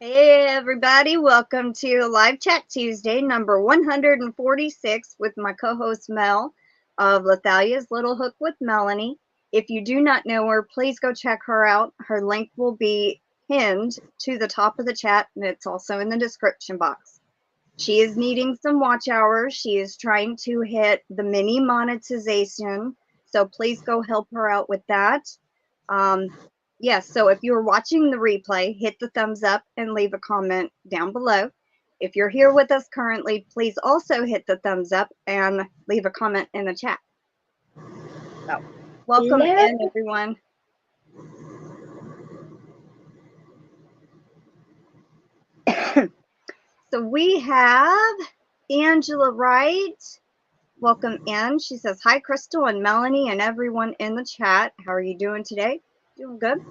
Hey everybody, welcome to Live Chat Tuesday, number 146 with my co-host Mel of Lethaleya's Little Hook with Melanie. If you do not know her, please go check her out. Her link will be pinned to the top of the chat and it's also in the description box. She is needing some watch hours. She is trying to hit the mini monetization, so please go help her out with that. Yes, so if you're watching the replay, hit the thumbs up and leave a comment down below. If you're here with us currently, please also hit the thumbs up and leave a comment in the chat. So, welcome in, everyone. So we have Angela Wright. Welcome in. She says, hi, Crystal and Melanie and everyone in the chat. How are you doing today? Doing good.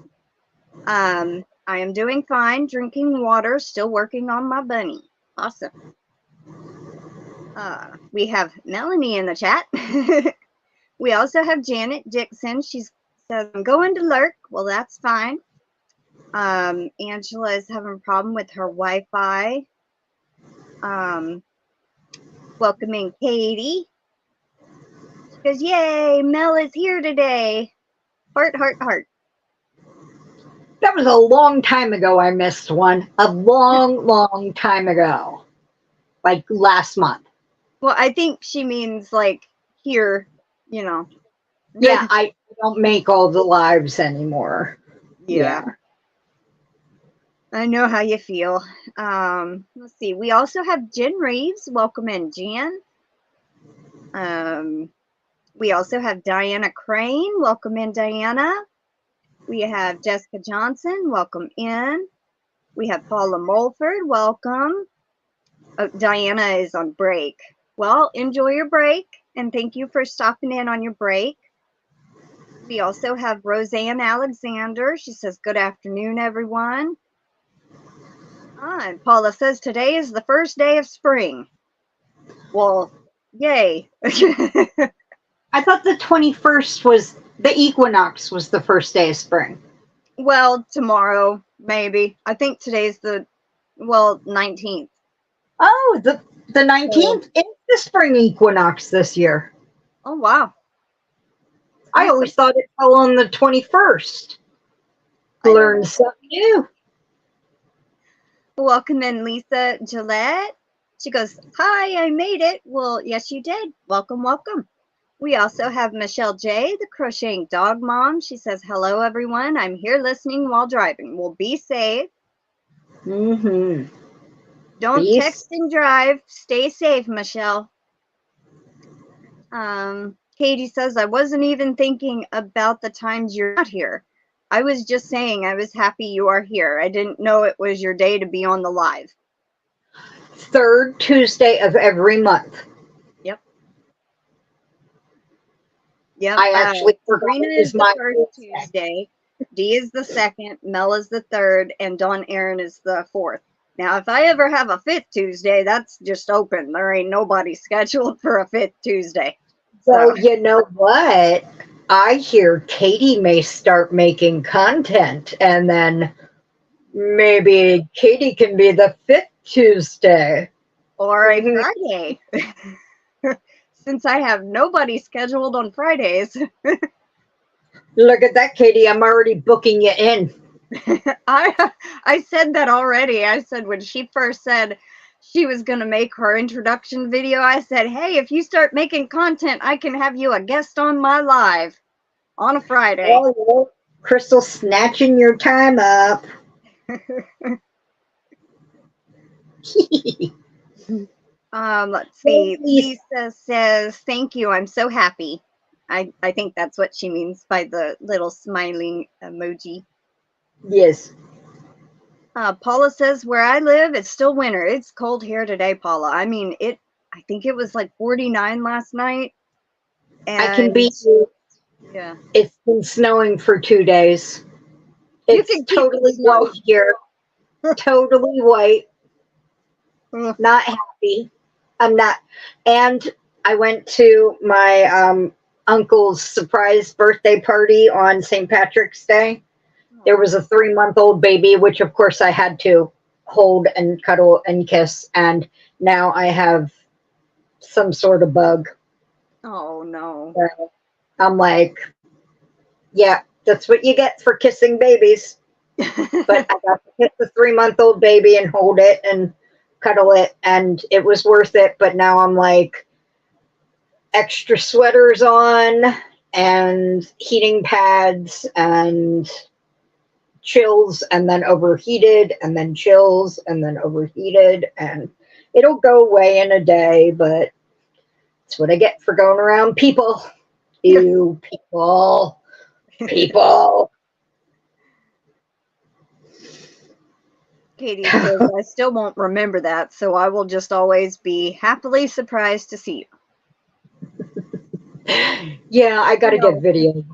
I am doing fine, drinking water, still working on my bunny. Awesome. We have Melanie in the chat. We also have Janet Dixon. She says, I'm going to lurk. Well, that's fine. Angela is having a problem with her Wi-Fi. Welcoming Katie. She goes, yay, Mel is here today. Heart, heart, heart. That was a long time ago I missed one. A long time ago. Like last month. Well, I think she means like here, you know. Yeah, I don't make all the lives anymore. Yeah. I know how you feel. Let's see. We also have Jen Reeves. Welcome in, Jen. We also have Diana Crane. Welcome in, Diana. We have Jessica Johnson. Welcome in. We have Paula Mulford. Welcome. Oh, Diana is on break. Well, enjoy your break, and thank you for stopping in on your break. We also have Roseanne Alexander. She says, good afternoon, everyone. And Paula says, today is the first day of spring. Well, yay. I thought the 21st was, the equinox was the first day of spring. Well, tomorrow, maybe. I think today's the, 19th. Oh, the 19th is the spring equinox this year. Oh, wow. I always thought it fell on the 21st. Learn something new. Welcome in, Lisa Gillette. She goes, hi, I made it. Well, yes, you did. Welcome, welcome. We also have Michelle J., the Crocheting Dog Mom. She says, hello, everyone. I'm here listening while driving. Well, be safe. Mm-hmm. Don't text and drive. Stay safe, Michelle. Katie says, I wasn't even thinking about the times you're not here. I was just saying I was happy you are here. I didn't know it was your day to be on the live. Third Tuesday of every month. Yep. I actually Sabrina is the first Tuesday. Dee is the second. Mel is the third. And Dawn Aaron is the fourth. Now, if I ever have a fifth Tuesday, that's just open. There ain't nobody scheduled for a fifth Tuesday. So, you know what? I hear Katie may start making content, and then maybe Katie can be the fifth Tuesday. Or a Friday. Since I have nobody scheduled on Fridays. Look at that, Katie. I'm already booking you in. I said that already. I said when she first said she was going to make her introduction video, I said, hey, if you start making content, I can have you a guest on my live on a Friday. Oh, Crystal snatching your time up. Let's see. Lisa says, thank you. I'm so happy. I think that's what she means by the little smiling emoji. Yes. Paula says, where I live, it's still winter. It's cold here today, Paula. I mean, I think it was like 49 last night. And I can beat you. Yeah. It's been snowing for 2 days. It's totally white here. Totally white. Not happy. I'm not. And I went to my uncle's surprise birthday party on St. Patrick's Day. There was a 3-month-old baby, which of course I had to hold and cuddle and kiss, and now I have some sort of bug. Oh no. So I'm like, yeah, that's what you get for kissing babies. But I got to kiss the 3-month-old baby and hold it and cuddle it, and it was worth it. But now I'm like, extra sweaters on and heating pads and chills, and then overheated, and then chills, and then overheated, and it'll go away in a day, but it's what I get for going around people. Ew, people. People. Katie says, I still won't remember that, so I will just always be happily surprised to see you. Yeah, I gotta get video.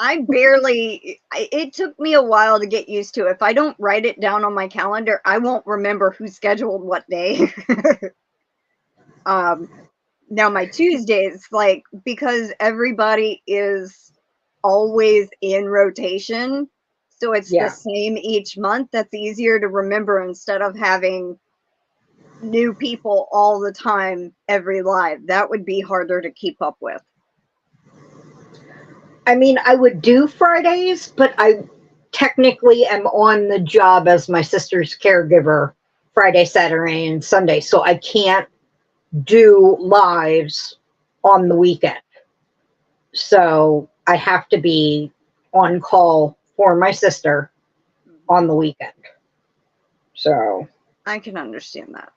I barely, it took me a while to get used to. If I don't write it down on my calendar, I won't remember who scheduled what day. Now my Tuesdays, like, because everybody is always in rotation, so it's the same each month, that's easier to remember instead of having new people all the time every live. That would be harder to keep up with. I mean, I would do Fridays, but I technically am on the job as my sister's caregiver Friday, Saturday, and Sunday, so I can't do lives on the weekend. So I have to be on call for my sister on the weekend. So I can understand that.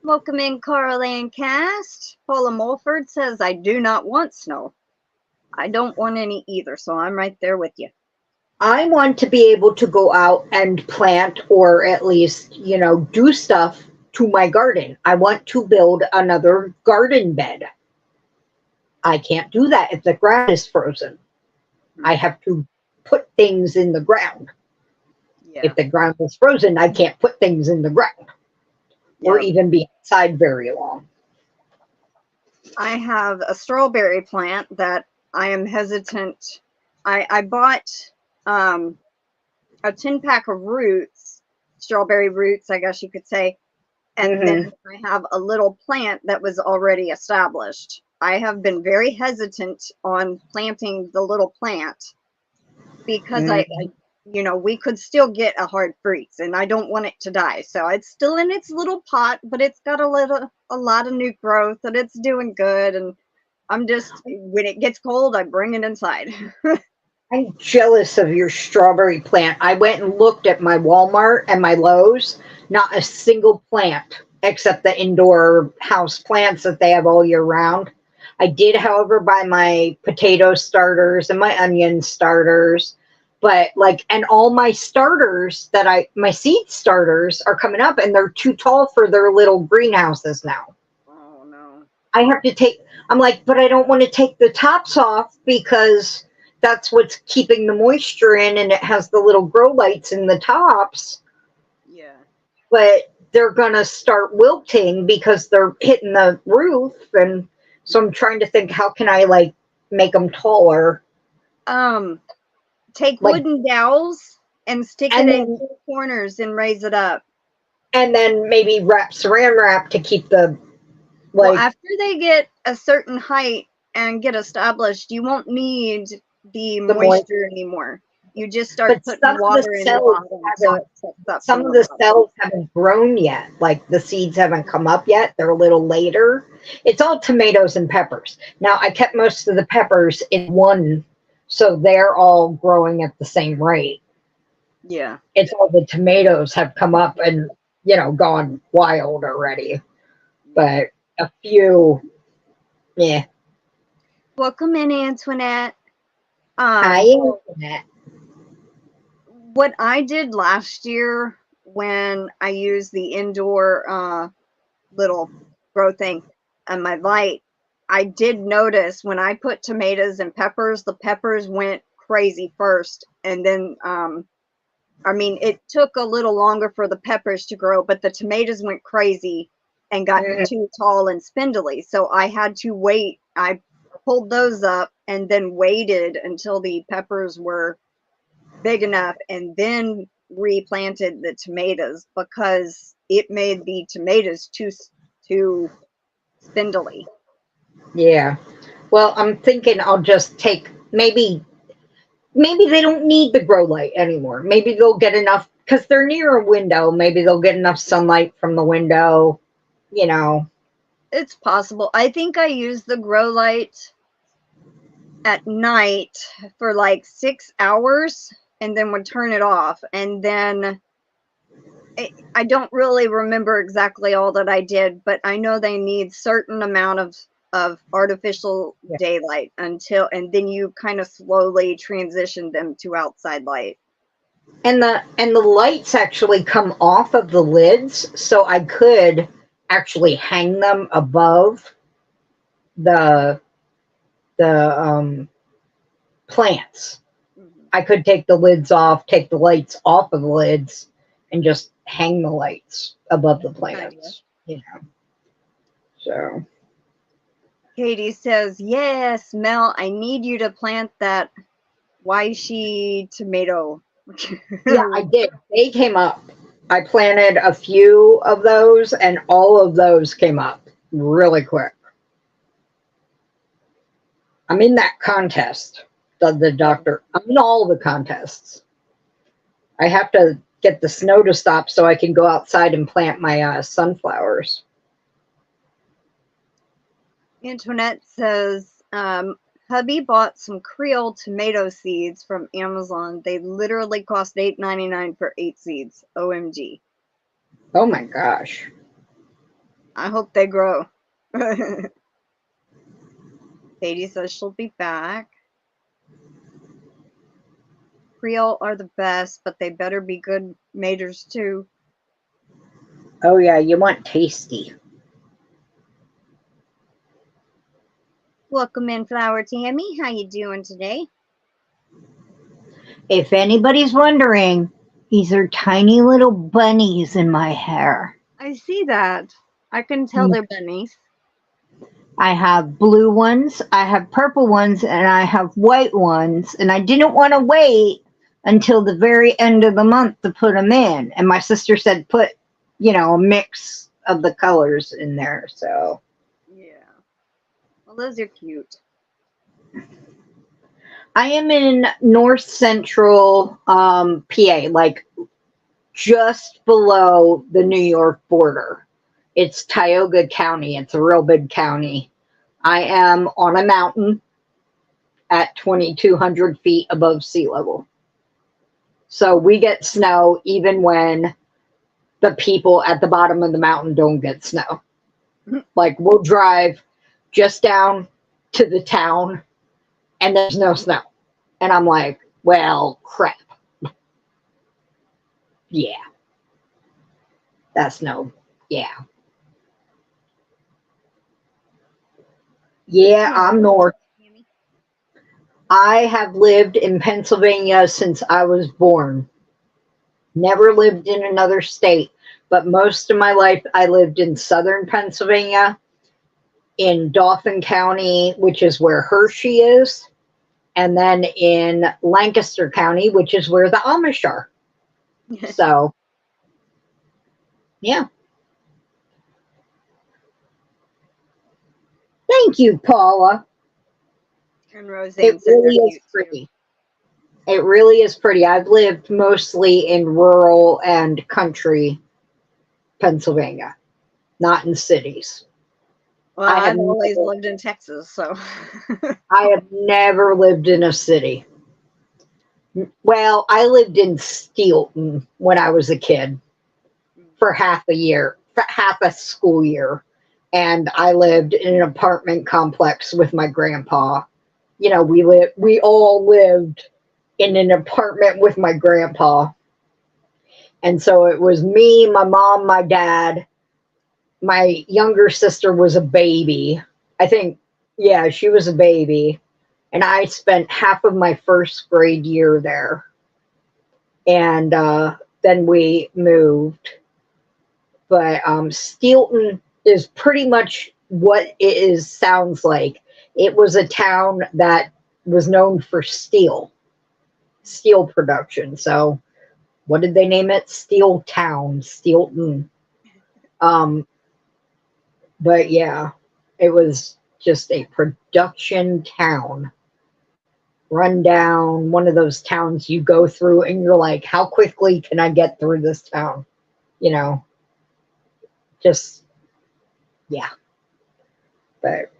Welcome in, Carl and Cast. Paula Mulford says, I do not want snow. I don't want any either, so I'm right there with you. I want to be able to go out and plant, or at least, you know, do stuff to my garden. I want to build another garden bed. I can't do that if the ground is frozen. I have to put things in the ground. Yeah. If the ground is frozen, I can't put things in the ground or even be outside very long. I have a strawberry plant that I am hesitant. I bought a 10-pack of roots, strawberry roots, I guess you could say, and then I have a little plant that was already established. I have been very hesitant on planting the little plant because I you know, we could still get a hard freeze, and I don't want it to die. So it's still in its little pot, but it's got a lot of new growth, and it's doing good. And I'm just, when it gets cold, I bring it inside. I'm jealous of your strawberry plant. I went and looked at my Walmart and my Lowe's. Not a single plant except the indoor house plants that they have all year round. I did, however, buy my potato starters and my onion starters. But like, and all my starters that my seed starters are coming up, and they're too tall for their little greenhouses now. Oh no. I have to take, I'm like, but I don't want to take the tops off because that's what's keeping the moisture in, and it has the little grow lights in the tops. Yeah. But they're going to start wilting because they're hitting the roof. And so I'm trying to think, how can I like make them taller? Take like wooden dowels and stick it in the corners and raise it up. And then maybe wrap saran wrap to keep the, like. Well, after they get a certain height and get established, you won't need the moisture anymore. You just start putting water in the bottom. Some of the cells haven't grown yet. Like the seeds haven't come up yet. They're a little later. It's all tomatoes and peppers. Now I kept most of the peppers in one, so they're all growing at the same rate. Yeah. It's all the tomatoes have come up and, you know, gone wild already. But a few, yeah. Welcome in, Antoinette. Hi, Antoinette. What I did last year when I used the indoor little grow thing and my light, I did notice when I put tomatoes and peppers, the peppers went crazy first. And then, I mean, it took a little longer for the peppers to grow, but the tomatoes went crazy and got too tall and spindly. So I had to wait. I pulled those up and then waited until the peppers were big enough, and then replanted the tomatoes because it made the tomatoes too spindly. Yeah. Well, I'm thinking I'll just take maybe they don't need the grow light anymore. Maybe they'll get enough because they're near a window. Maybe they'll get enough sunlight from the window, you know. It's possible. I think I use the grow light at night for like 6 hours and then would turn it off. And then I don't really remember exactly all that I did, but I know they need certain amount of artificial daylight and then you kind of slowly transition them to outside light. And the lights actually come off of the lids, so I could actually hang them above the plants. Mm-hmm. I could take the lids off, take the lights off of the lids, and just hang the lights above the plants. You know. So Katie says, yes, Mel, I need you to plant that WhyUAsk tomato. Yeah, I did. They came up. I planted a few of those, and all of those came up really quick. I'm in that contest, the doctor. I'm in all the contests. I have to get the snow to stop so I can go outside and plant my sunflowers. Antoinette says, hubby bought some Creole tomato seeds from Amazon. They literally cost $8.99 for 8 seeds. OMG. Oh my gosh. I hope they grow. Katie says she'll be back. Creole are the best, but they better be good maters too. Oh yeah, you want tasty. Welcome in, Flower Tammy. How you doing today? If anybody's wondering, these are tiny little bunnies in my hair. I see that. I can tell they're bunnies. I have blue ones, I have purple ones, and I have white ones. And I didn't want to wait until the very end of the month to put them in. And my sister said put, you know, a mix of the colors in there. So yeah. Well, those are cute. I am in north central PA, like just below the New York border. It's Tioga County. It's a real big county. I am on a mountain at 2,200 feet above sea level. So we get snow even when the people at the bottom of the mountain don't get snow. Like we'll drive just down to the town and there's no snow. And I'm like, well, crap. Yeah. That's no, yeah. Yeah, I'm north. I have lived in Pennsylvania since I was born. Never lived in another state, but most of my life I lived in southern Pennsylvania, in Dauphin County, which is where Hershey is, and then in Lancaster County, which is where the Amish are. So, yeah. Thank you, Paula. And Roseanne, it really is pretty. It really is pretty. I've lived mostly in rural and country Pennsylvania, not in cities. Well, I've always lived in Texas, so. I have never lived in a city. Well, I lived in Steelton when I was a kid for half a year, for half a school year. And I lived in an apartment complex with my grandpa. You know, we all lived in an apartment with my grandpa. And so it was me, my mom, my dad. My younger sister was a baby. I think, yeah, she was a baby. And I spent half of my first grade year there. And then we moved. But Steelton is pretty much what it sounds like. It was a town that was known for steel production. So what did they name it? Steel Town, Steelton. But yeah, it was just a production town. Run down, one of those towns you go through and you're like, how quickly can I get through this town? You know, just, yeah. But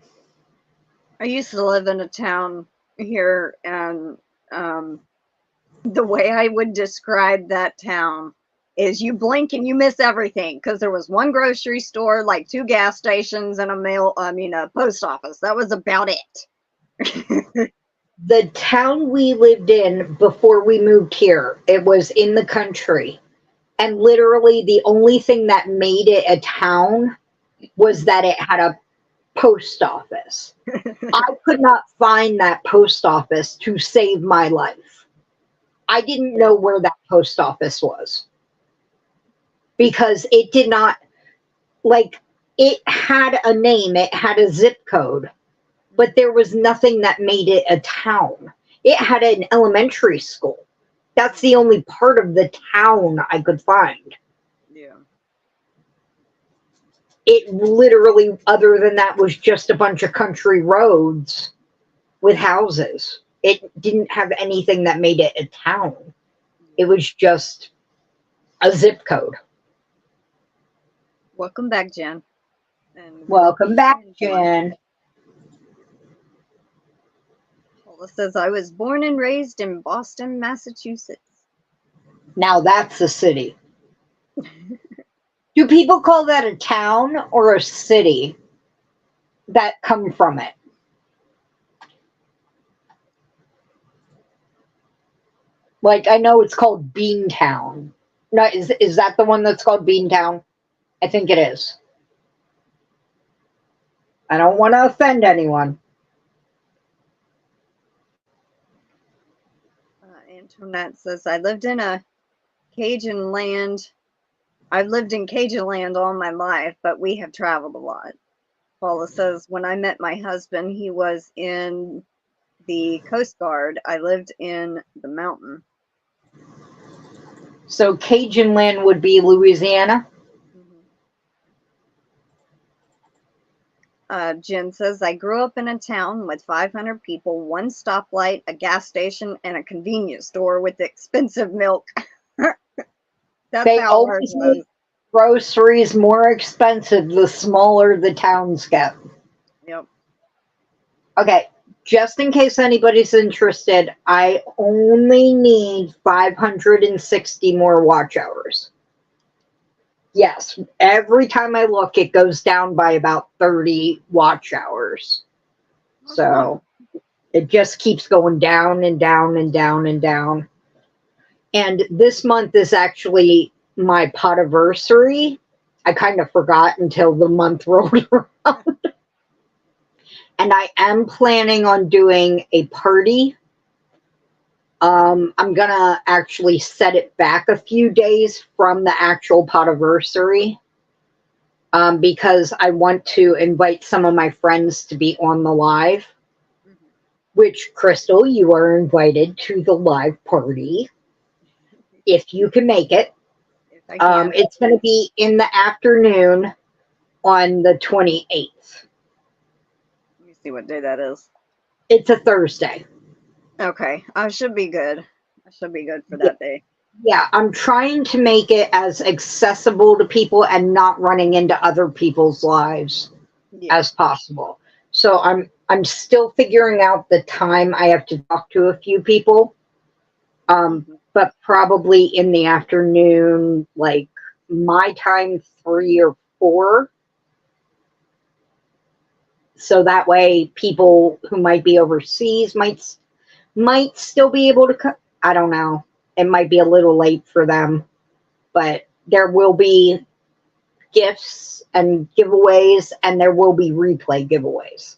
I used to live in a town here, and the way I would describe that town is you blink and you miss everything, because there was one grocery store, like 2 gas stations, and a post office. That was about it. the town we lived in before we moved here, it was in the country. And literally the only thing that made it a town was that it had a post office. I could not find that post office to save my life. I didn't know where that post office was. Because it did not, like, it had a name, it had a zip code, but there was nothing that made it a town. It had an elementary school. That's the only part of the town I could find. Yeah. It literally, other than that, was just a bunch of country roads with houses. It didn't have anything that made it a town. It was just a zip code. Welcome back, Jen. And welcome back, Jen. Paula says, I was born and raised in Boston, Massachusetts. Now that's a city. Do people call that a town or a city that come from it? Like, I know it's called Beantown. No, is that the one that's called Beantown? I think it is. I don't want to offend anyone. Antoinette says, I lived in a Cajun land. I've lived in Cajun land all my life, but we have traveled a lot. Paula says, when I met my husband, he was in the Coast Guard. I lived in the mountain. So Cajun land would be Louisiana? Jen says, I grew up in a town with 500 people, 1 stoplight, a gas station, and a convenience store with expensive milk. That's they how always make groceries more expensive the smaller the towns get. Yep. Okay, just in case anybody's interested, I only need 560 more watch hours. Yes, every time I look, it goes down by about 30 watch hours. So it just keeps going down and down and down and down. And this month is actually my potiversary. I kind of forgot until the month rolled around. And I am planning on doing a party. I'm going to actually set it back a few days from the actual potiversary because I want to invite some of my friends to be on the live. Which, Crystal, you are invited to the live party if you can make it. It's going to be in the afternoon on the 28th. Let me see what day that is. It's a Thursday. Okay, I should be good. I should be good for that day. Yeah, I'm trying to make it as accessible to people and not running into other people's lives as possible. So I'm still figuring out the time. I have to talk to a few people, but probably in the afternoon, like my time, 3 or 4. So that way people who might be overseas might still be able to come. I don't know. It might be a little late for them, but there will be gifts and giveaways, and there will be replay giveaways.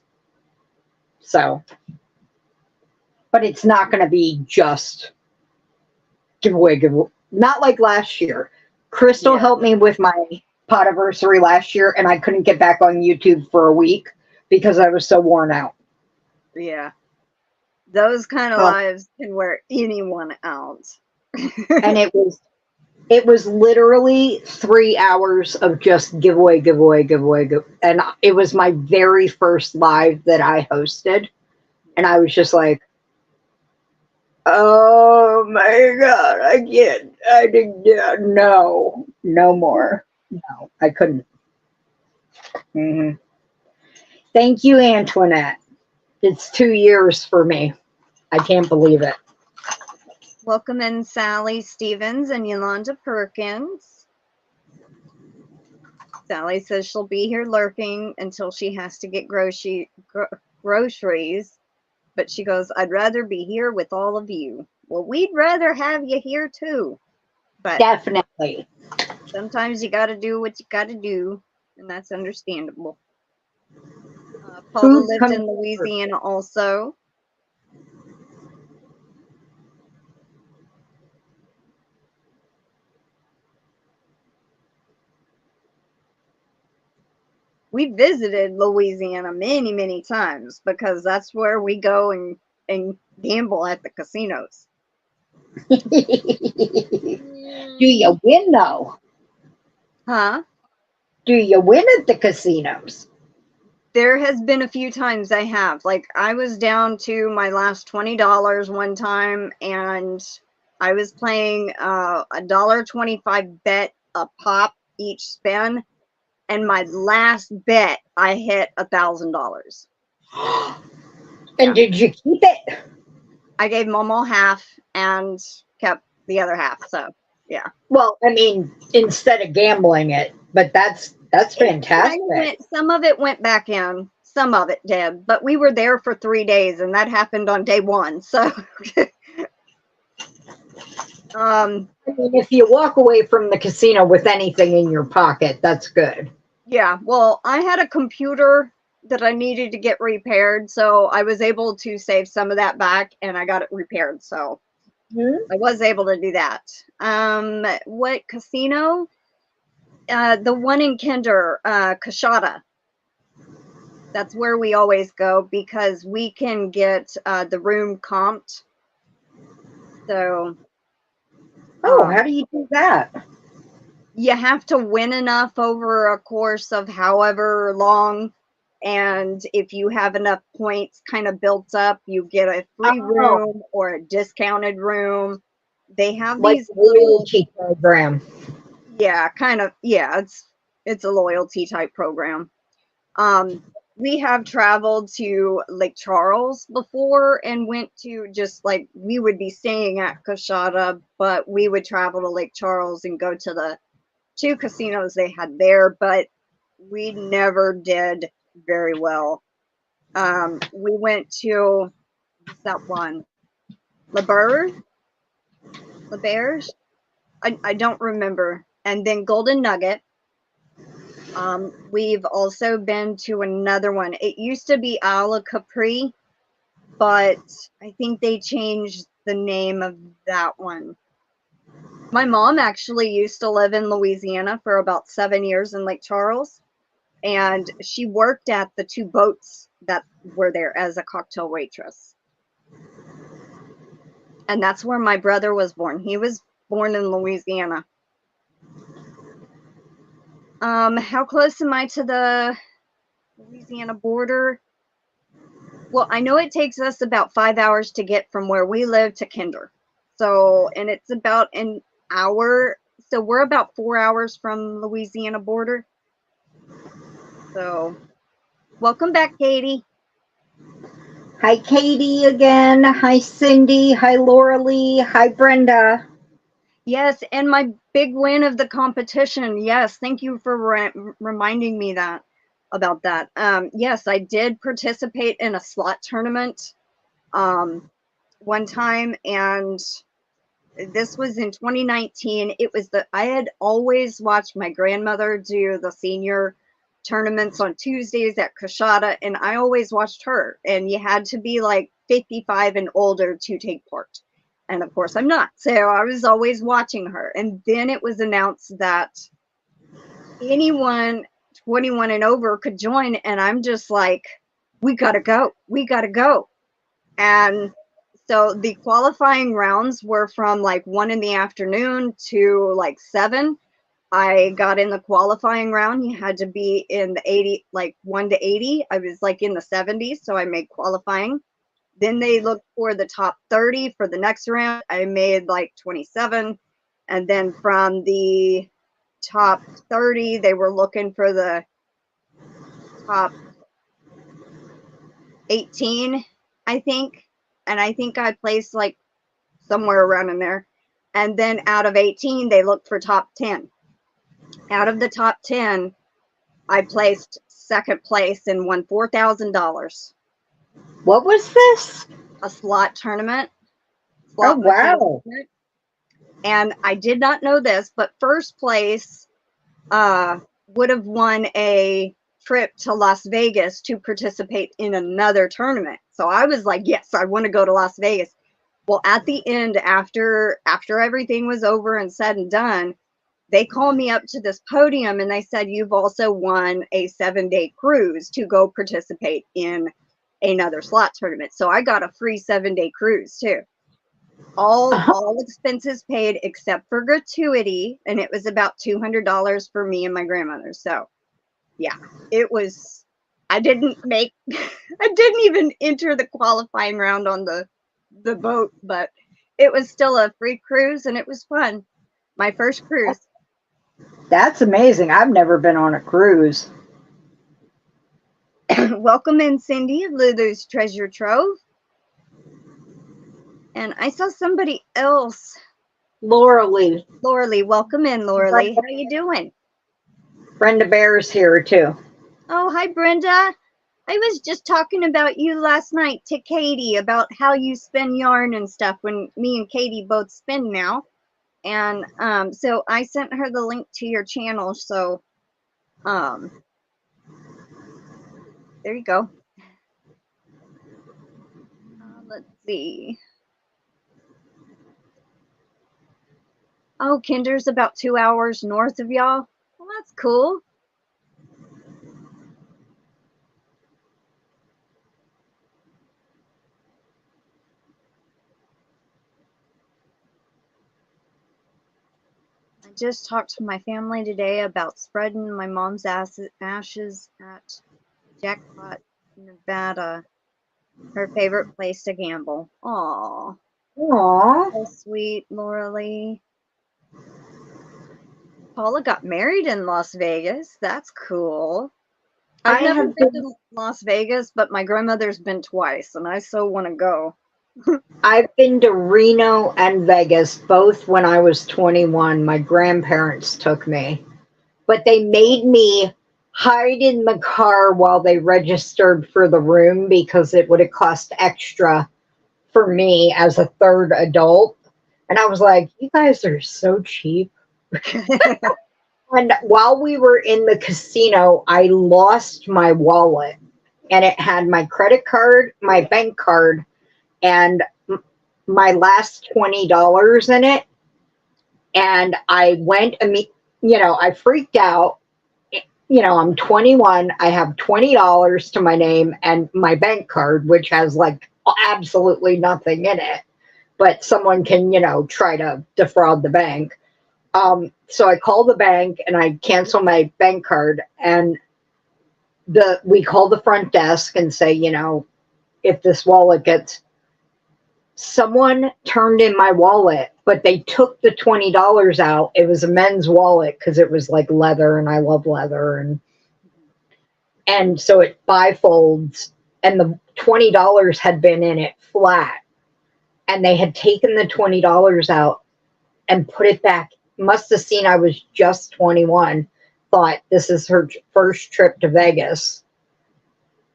So, but it's not going to be just giveaway. Not like last year. Crystal helped me with my potiversary last year, and I couldn't get back on YouTube for a week because I was so worn out. Yeah. Those kind of lives can wear anyone out. And it was It was literally 3 hours of just giveaway, giveaway, giveaway, and it was my very first live that I hosted, and I was just like, oh my god, I didn't, no more, no, I couldn't. Thank you, Antoinette. It's 2 years for me. I can't believe it. Welcome in Sally Stevens and Yolanda Perkins. Sally says she'll be here lurking until she has to get groceries, but she goes, I'd rather be here with all of you. Well, we'd rather have you here too. But definitely. Sometimes you got to do what you got to do, and that's understandable. Paula lived in Louisiana also. We visited Louisiana many, many times because that's where we go and gamble at the casinos. Do you win though? Huh? Do you win at the casinos? There has been a few times I have. Like, I was down to my last $20 one time, and I was playing a $1.25 bet a pop each spin, and my last bet I hit $1,000. And did you keep it? I gave Mom all half and kept the other half. So yeah. Well, I mean, instead of gambling it, but that's fantastic. Some of it went back in, some of it did, but we were there for 3 days, and that happened on day one. So I mean, if you walk away from the casino with anything in your pocket, that's good. Yeah, well, I had a computer that I needed to get repaired, so I was able to save some of that back, and I got it repaired. So I was able to do that. What casino? The one in Kinder, Coshada. That's where we always go because we can get the room comped. So. Oh, how do you do that? You have to win enough over a course of however long, and if you have enough points kind of built up, you get a free room or a discounted room. They have like these loyalty program. Yeah, kind of. Yeah, it's a loyalty type program. We have traveled to Lake Charles before and went to just like, we would be staying at Coshada, but we would travel to Lake Charles and go to the 2 casinos they had there, but we never did very well. We went to that one, LeBerge? I don't remember. And then Golden Nugget. We've also been to another one. It used to be Isle of Capri, but I think they changed the name of that one. My mom actually used to live in Louisiana for about 7 years in Lake Charles, and she worked at the 2 boats that were there as a cocktail waitress. And that's where my brother was born. He was born in Louisiana. How close am I to the Louisiana border? Well, I know it takes us about 5 hours to get from where we live to Kinder. So, and it's about an hour. So we're about 4 hours from Louisiana border. So, welcome back, Katie. Hi, Katie again. Hi, Cindy. Hi, Lorele. Hi, Brenda. Yes, and my big win of the competition. Yes, thank you for reminding me about that. Yes, I did participate in a slot tournament one time, and this was in 2019. I had always watched my grandmother do the senior tournaments on Tuesdays at Coshada, and I always watched her, and you had to be like 55 and older to take part. And of course I'm not. So I was always watching her. And then it was announced that anyone 21 and over could join. And I'm just like, we got to go. We got to go. And So the qualifying rounds were from like 1 in the afternoon to like 7. I got in the qualifying round. You had to be in the 80, like 1 to 80. I was like in the 70s, so I made qualifying. Then they looked for the top 30 for the next round. I made like 27. And then from the top 30, they were looking for the top 18, I think. And I think I placed like somewhere around in there. And then out of 18, they looked for top 10. Out of the top 10, I placed second place and won $4,000. What was this? A slot tournament. Oh, wow. Tournament. And I did not know this, but first place would have won a trip to Las Vegas to participate in another tournament. So I was like, yes, I want to go to Las Vegas. Well, at the end, after everything was over and said and done, they called me up to this podium and they said, you've also won a 7-day cruise to go participate in another slot tournament. So I got a free 7-day cruise too. All expenses paid except for gratuity, and it was about $200 for me and my grandmother. So yeah, it was, I didn't even enter the qualifying round on the boat, but it was still a free cruise and it was fun. My first cruise. That's amazing. I've never been on a cruise. Welcome in, Cindy, Lulu's Treasure Trove. And I saw somebody else. Lorele. Lorele, welcome in, Lorele. How are you doing? Brenda Bear's here too. Oh, hi, Brenda. I was just talking about you last night to Katie about how you spin yarn and stuff when me and Katie both spin now. And so I sent her the link to your channel. So there you go. Let's see. Oh, Kinder's about 2 hours north of y'all. Well, that's cool. I just talked to my family today about spreading my mom's ashes at Jackpot, Nevada. Her favorite place to gamble. Aww. Aww. So sweet, Lorele. Paula got married in Las Vegas. That's cool. I've never been to Las Vegas, but my grandmother's been twice, and I so want to go. I've been to Reno and Vegas, both when I was 21. My grandparents took me. But they made me hide in the car while they registered for the room because it would have cost extra for me as a third adult. And I was like, you guys are so cheap. And while we were in the casino, I lost my wallet. And it had my credit card, my bank card, and my last $20 in it. And I went, I freaked out. I'm 21. I have $20 to my name and my bank card, which has like absolutely nothing in it. But someone can, try to defraud the bank. So I call the bank and I cancel my bank card. And we call the front desk and say, if this wallet gets... Someone turned in my wallet, but they took the $20 out. It was a men's wallet because it was like leather, and I love leather, and so it bifolds, and the $20 had been in it flat, and they had taken the $20 out and put it back. Must have seen I was just 21, thought this is her first trip to Vegas,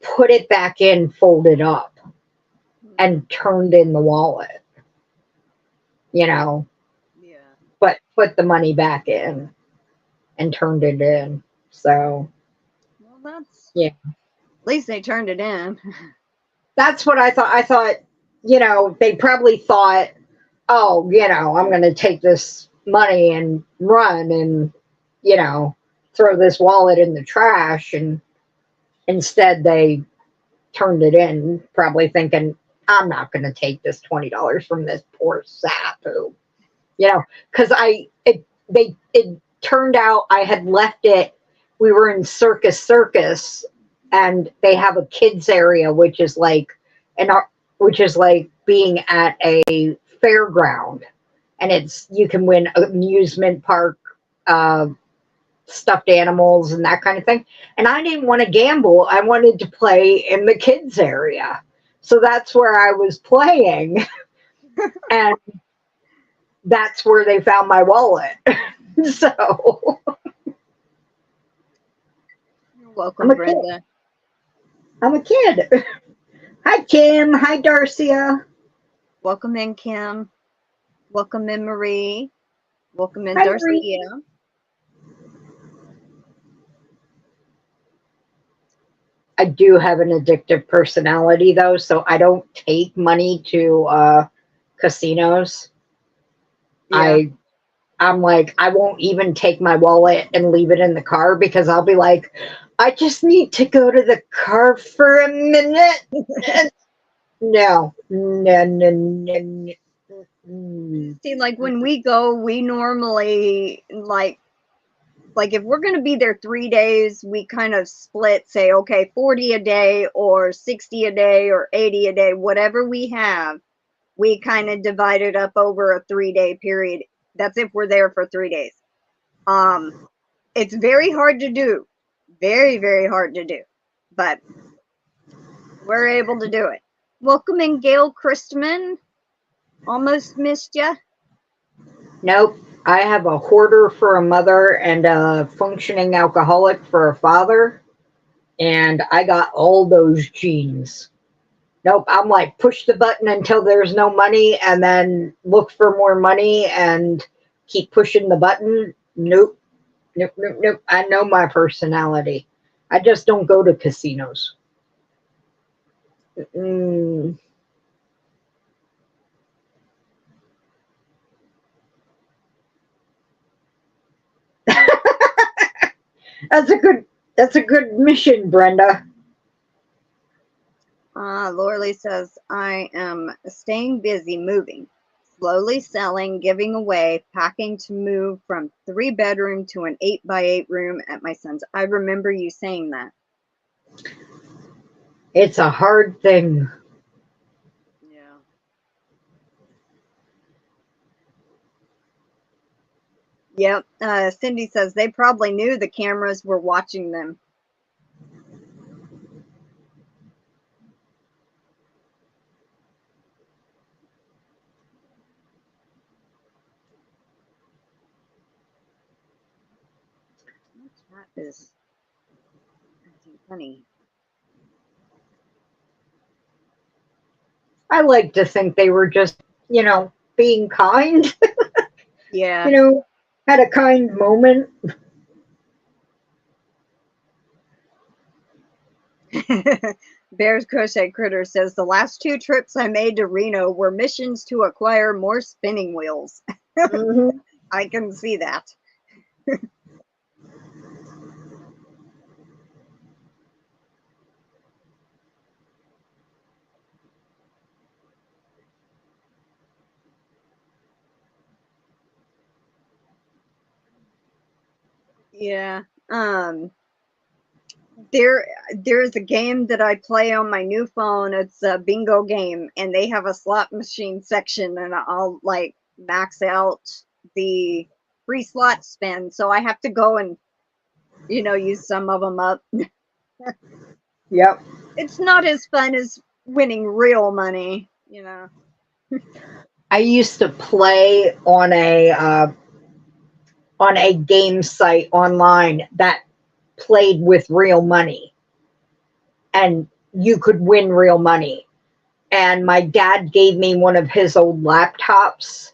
put it back in, folded up, and turned in the wallet, Yeah. But put the money back in and turned it in. So, well, that's, yeah. At least they turned it in. That's what I thought. I thought, they probably thought, oh, I'm going to take this money and run and, throw this wallet in the trash. And instead they turned it in, probably thinking, I'm not going to take this $20 from this poor sap who, because it turned out I had left it. We were in Circus, and they have a kids area, which is like being at a fairground, and you can win amusement park stuffed animals and that kind of thing. And I didn't want to gamble. I wanted to play in the kids area. So that's where I was playing. And that's where they found my wallet. So you're welcome, Brenda. I'm a kid. Hi, Kim. Hi, Darcia. Welcome in, Kim. Welcome in, Marie. Welcome in, Hi, Darcia. Marie. I do have an addictive personality, though, so I don't take money to casinos. Yeah. I'm like, I won't even take my wallet and leave it in the car because I'll be like, I just need to go to the car for a minute. No. See, like when we go, we normally like if we're going to be there 3 days, we kind of split, say, okay, 40 a day or 60 a day or 80 a day, whatever we have, we kind of divide it up over a 3-day period. That's if we're there for 3 days. It's very hard to do. Very, very hard to do. But we're able to do it. Welcome in, Gail Christman. Almost missed you. Nope. I have a hoarder for a mother and a functioning alcoholic for a father. And I got all those genes. Nope. I'm like, push the button until there's no money and then look for more money and keep pushing the button. Nope. I know my personality. I just don't go to casinos. That's a good mission, Brenda. Lorele says, I am staying busy moving, slowly selling, giving away, packing to move from 3-bedroom to an 8x8 room at my son's. I remember you saying that. It's a hard thing. Yeah. Yep. Cindy says they probably knew the cameras were watching them. That is funny. I like to think they were just, being kind. Yeah. Had a kind moment. Bear's Crochet Critter says the last 2 trips I made to Reno were missions to acquire more spinning wheels. Mm-hmm. I can see that. Yeah. There's a game that I play on my new phone. It's a bingo game, and they have a slot machine section, and I'll like max out the free slot spin. So I have to go and use some of them up. Yep. It's not as fun as winning real money, I used to play on a game site online that played with real money, and you could win real money. And my dad gave me one of his old laptops,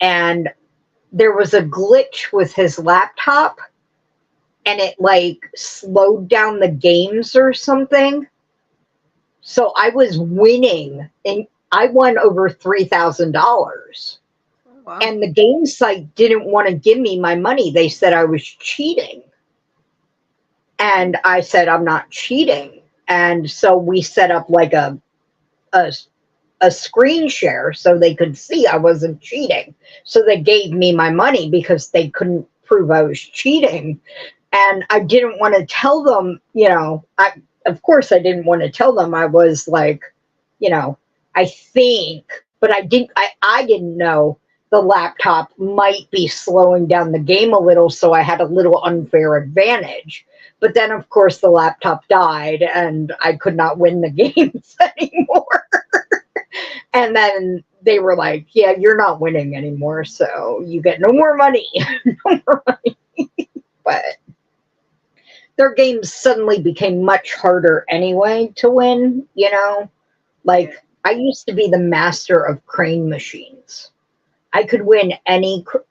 and there was a glitch with his laptop, and it like slowed down the games or something. So I was winning, and I won over $3,000. Wow. And the game site didn't want to give me my money. They said I was cheating. And I said, I'm not cheating. And so we set up like a a screen share so they could see I wasn't cheating. So they gave me my money because they couldn't prove I was cheating. And I didn't want to tell them, you know, of course I didn't want to tell them. I was like, you know, I think, but I didn't know the laptop might be slowing down the game a little, so I had a little unfair advantage. But then, of course, the laptop died, and I could not win the games anymore. And then they were like, yeah, you're not winning anymore, so you get no more money. No more money. But their games suddenly became much harder anyway to win, you know? Like, I used to be the master of crane machines. I could win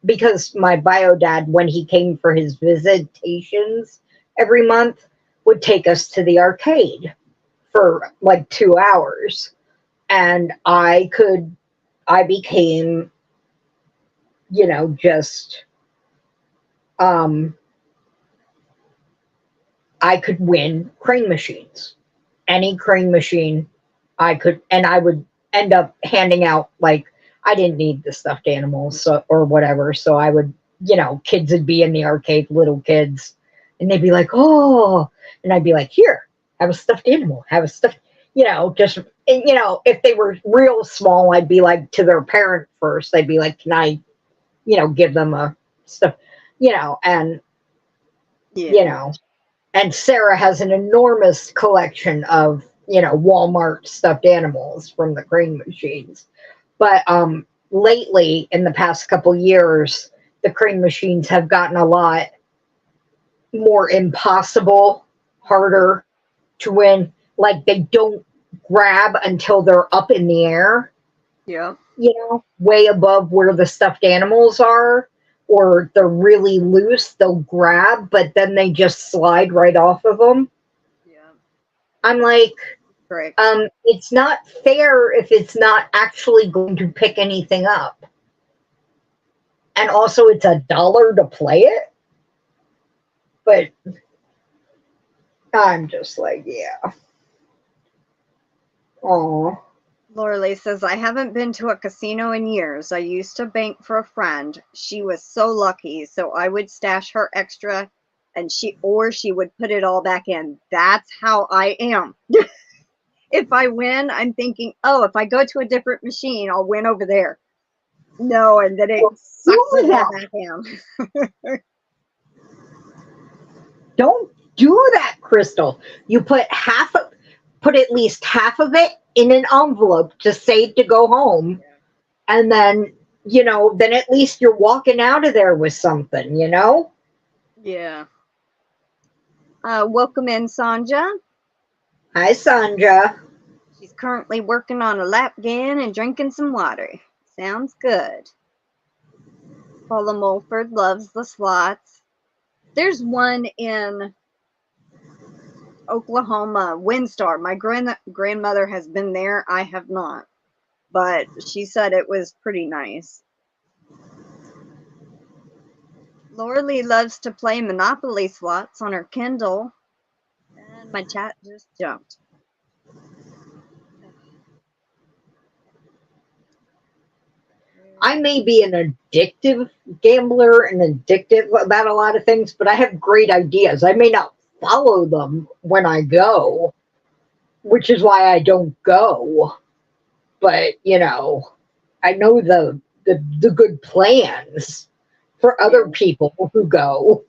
because my bio dad, when he came for his visitations every month, would take us to the arcade for like 2 hours. And I became, you know, just, I could win crane machines. Any crane machine I could, and I would end up handing out, like, I didn't need the stuffed animals or whatever. So I would, you know, kids would be in the arcade, little kids, and they'd be like, oh, and I'd be like, here, have a stuffed animal, have a stuffed, you know, just, you know, if they were real small, I'd be like to their parent first. I'd be like, can I, you know, give them a stuff, you know, and, you know, and Sarah has an enormous collection of, you know, Walmart stuffed animals from the crane machines. But lately, in the past couple years, the crane machines have gotten a lot more impossible, harder to win. Like, they don't grab until they're up in the air. Yeah. You know, way above where the stuffed animals are, or they're really loose. They'll grab, but then they just slide right off of them. Yeah. I'm like, right. It's not fair if it's not actually going to pick anything up. And also, it's $1 to play it. But I'm just like, yeah. Oh. Lorele says, I haven't been to a casino in years. I used to bank for a friend. She was so lucky, so I would stash her extra, and she would put it all back in. That's how I am. If I win, I'm thinking, oh, if I go to a different machine, I'll win over there. No, and then it sucks it all back in. Don't do that, Crystal. You put at least half of it in an envelope to save to go home. Yeah. And then, you know, then at least you're walking out of there with something, you know? Yeah. Welcome in, Sonja. Hi, Sonja. She's currently working on a lap gun and drinking some water. Sounds good. Paula Mulford loves the slots. There's one in Oklahoma, Windstar. My grandmother has been there. I have not. But she said it was pretty nice. Lorele loves to play Monopoly slots on her Kindle. And my chat just jumped. I may be an addictive gambler and addictive about a lot of things, but I have great ideas. I may not follow them when I go, which is why I don't go. But, you know, I know the good plans for other people who go.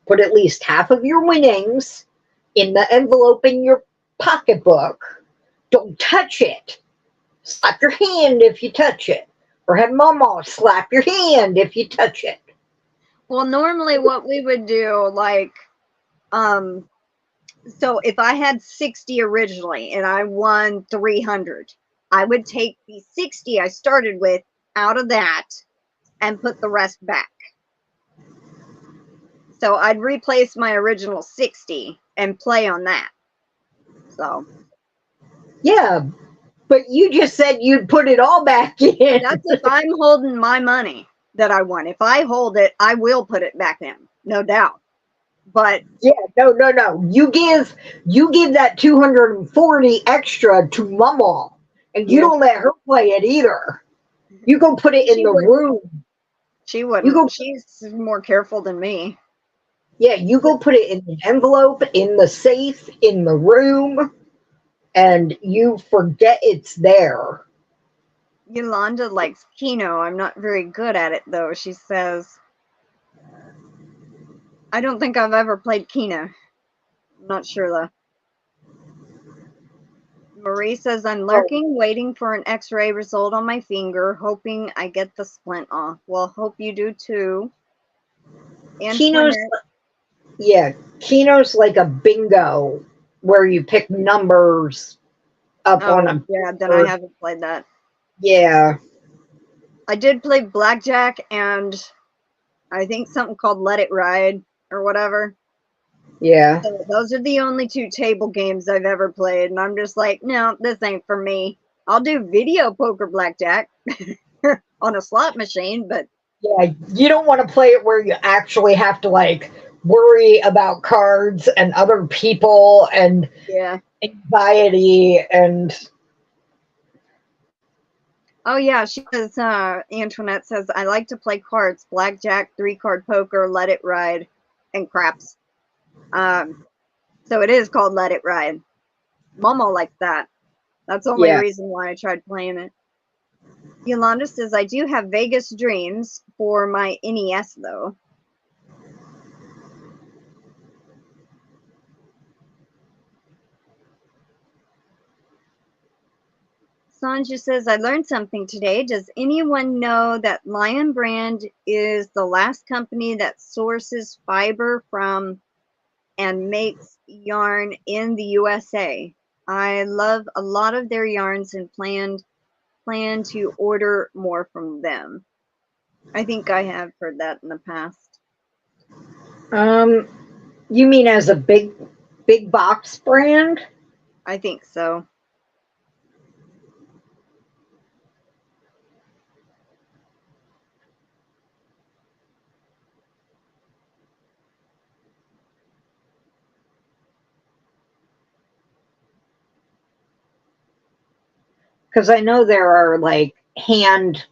Put at least half of your winnings in the envelope in your pocketbook. Don't touch it. Slap your hand if you touch it. Or have Mama slap your hand if you touch it. Well, normally what we would do, like, so if I had 60 originally and I won 300, I would take the 60 I started with out of that and put the rest back. So I'd replace my original 60 and play on that. So. Yeah. But you just said you'd put it all back in. That's if I'm holding my money that I won. If I hold it, I will put it back in, no doubt. But yeah, no. You give that 240 extra to Mama, and you don't let her play it either. You go put it in the room. She wouldn't. She's more careful than me. Yeah, you go put it in the envelope, in the safe, in the room, and you forget it's there. Yolanda likes Keno. I'm not very good at it, though. She says, I don't think I've ever played Keno. I'm not sure, though. Marie says, I'm lurking, waiting for an x-ray result on my finger, hoping I get the splint off. Well, hope you do, too. Keno's like a bingo where you pick numbers up on a... Yeah, then I haven't played that. Yeah. I did play Blackjack and I think something called Let It Ride or whatever. Yeah. So those are the only 2 table games I've ever played, and I'm just like, no, this ain't for me. I'll do video poker blackjack on a slot machine, but yeah, you don't want to play it where you actually have to like worry about cards and other people and anxiety and... Oh yeah, she says, Antoinette says, I like to play cards, blackjack, 3-card poker, Let It Ride, and craps. So it is called Let It Ride. Momo likes that. That's the only reason why I tried playing it. Yolanda says, I do have Vegas Dreams for my NES, though. Sonja says, I learned something today. Does anyone know that Lion Brand is the last company that sources fiber from and makes yarn in the USA? I love a lot of their yarns and plan to order more from them. I think I have heard that in the past. You mean as a big box brand? I think so. Because I know there are like hand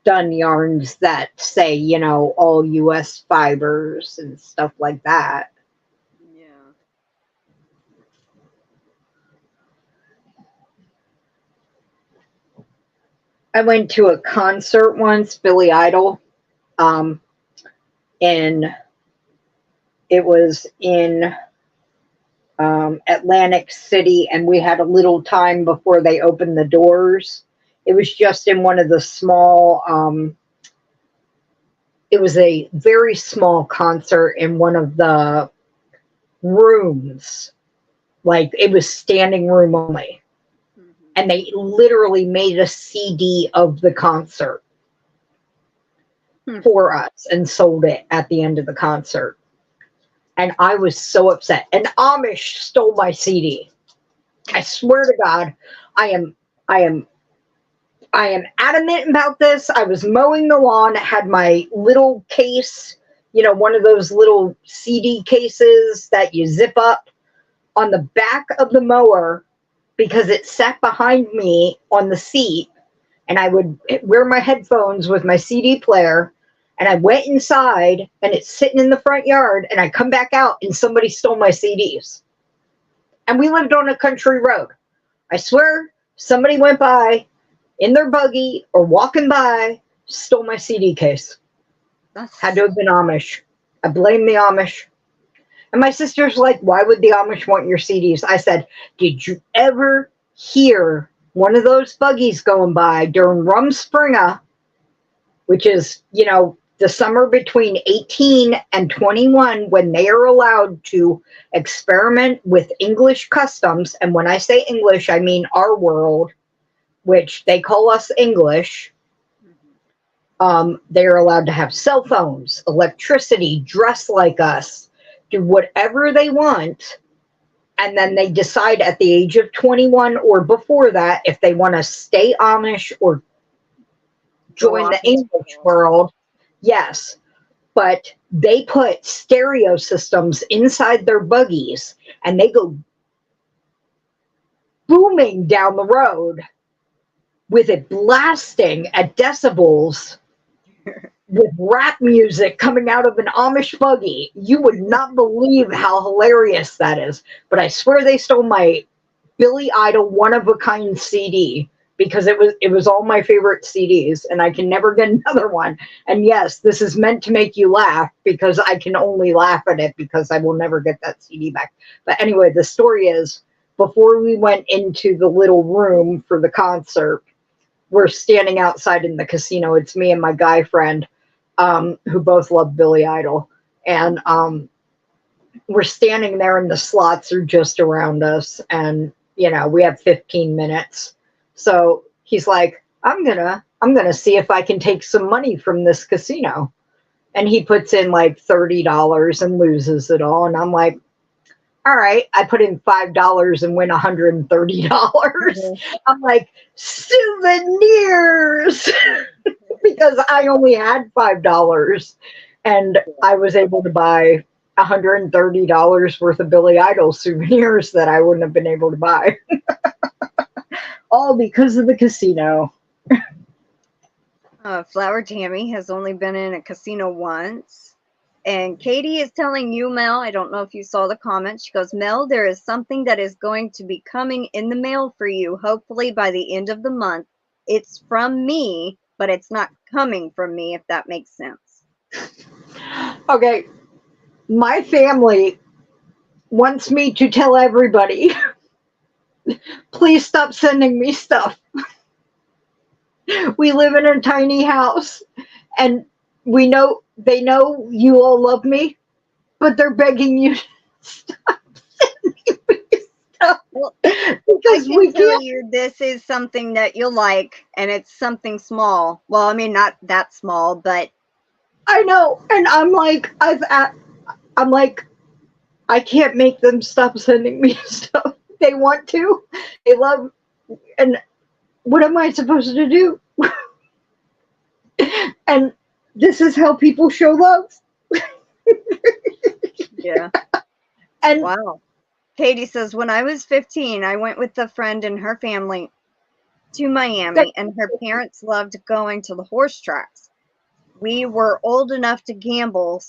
done yarns that say, you know, all US fibers and stuff like that. Yeah. I went to a concert once, Billy Idol, and it was in Atlantic City, and we had a little time before they opened the doors. It was just in one of the small, it was a very small concert in one of the rooms. Like, it was standing room only. Mm-hmm. And they literally made a CD of the concert for us and sold it at the end of the concert. And I was so upset. An Amish stole my CD. I swear to God, I am adamant about this. I was mowing the lawn, had my little case, you know, one of those little CD cases that you zip up on the back of the mower because it sat behind me on the seat, and I would wear my headphones with my CD player. And I went inside, and it's sitting in the front yard, and I come back out, and somebody stole my CDs. And we lived on a country road. I swear, somebody went by in their buggy or walking by, stole my CD case. Had to have been Amish. I blame the Amish. And my sister's like, why would the Amish want your CDs? I said, did you ever hear one of those buggies going by during Rumspringa, which is, you know, the summer between 18 and 21, when they are allowed to experiment with English customs. And when I say English, I mean our world, which they call us English. They are allowed to have cell phones, electricity, dress like us, do whatever they want. And then they decide at the age of 21 or before that if they want to stay Amish or join the English world. Yes. but they put stereo systems inside their buggies and they go booming down the road with it blasting at decibels with rap music coming out of an Amish buggy. You would not believe how hilarious that is. But I swear they stole my Billy Idol one-of-a-kind CD because it was all my favorite CDs, and I can never get another one. And yes, this is meant to make you laugh because I can only laugh at it because I will never get that CD back. But anyway, the story is, before we went into the little room for the concert, we're standing outside in the casino. It's me and my guy friend, who both love Billy Idol. And we're standing there and the slots are just around us. And, you know, we have 15 minutes. So he's like, I'm gonna see if I can take some money from this casino. And he puts in like $30 and loses it all. And I'm like, all right, I put in $5 and win $130. Mm-hmm. I'm like, souvenirs, because I only had $5 and I was able to buy $130 worth of Billy Idol souvenirs that I wouldn't have been able to buy. All because of the casino. Flower Tammy has only been in a casino once. And Katie is telling you, Mel, I don't know if you saw the comment. She goes, Mel, there is something that is going to be coming in the mail for you, hopefully by the end of the month. It's from me, but it's not coming from me, if that makes sense. Okay. My family wants me to tell everybody, please stop sending me stuff. We live in a tiny house, and they know you all love me, but they're begging you to stop sending me stuff. Well, because we tell you this is something that you'll like, and it's something small. Well, I mean, not that small, but I know. And I'm like, I can't make them stop sending me stuff. They want to. They love. And what am I supposed to do? And this is how people show love. Yeah. And wow. Katie says, when I was 15, I went with a friend and her family to Miami, and her parents loved going to the horse tracks. We were old enough to gamble,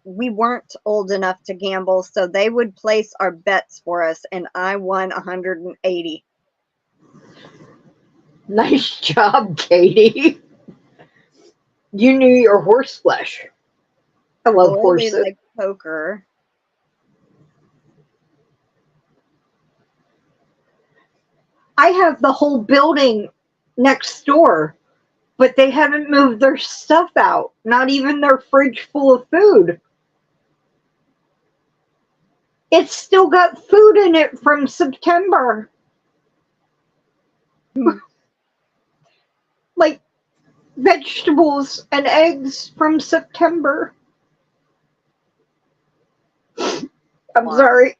we weren't old enough to gamble, so they would place our bets for us, and I won 180. Nice job, Katie. You knew your horse flesh. I love horses. Like poker. I have the whole building next door, but they haven't moved their stuff out. Not even their fridge full of food. It's still got food in it from September. Like vegetables and eggs from September. I'm sorry.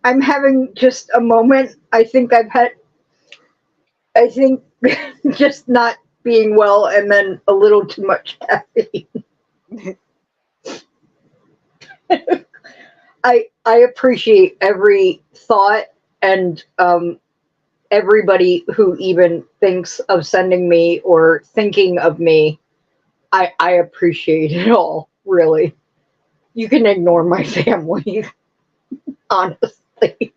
I'm having just a moment. I think just not being well and then a little too much caffeine. I appreciate every thought and everybody who even thinks of sending me or thinking of me. I appreciate it all, really. You can ignore my family, honestly.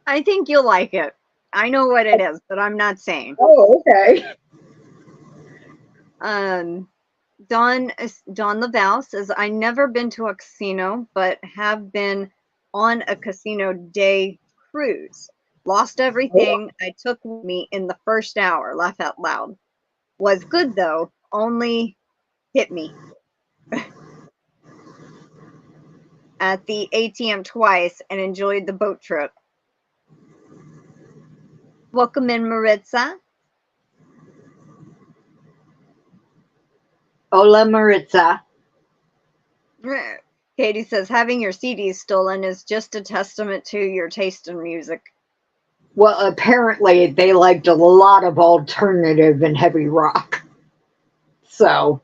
I think you'll like it. I know what it is, but I'm not saying. Oh, okay. Dawn Laval says, I never been to a casino, but have been on a casino day cruise. Lost everything I took with me in the first hour. Laugh out loud. Was good though. Only hit me at the ATM twice and enjoyed the boat trip. Welcome in, Maritza. Hola, Maritza. Katie says, having your CDs stolen is just a testament to your taste in music. Well, apparently they liked a lot of alternative and heavy rock. So.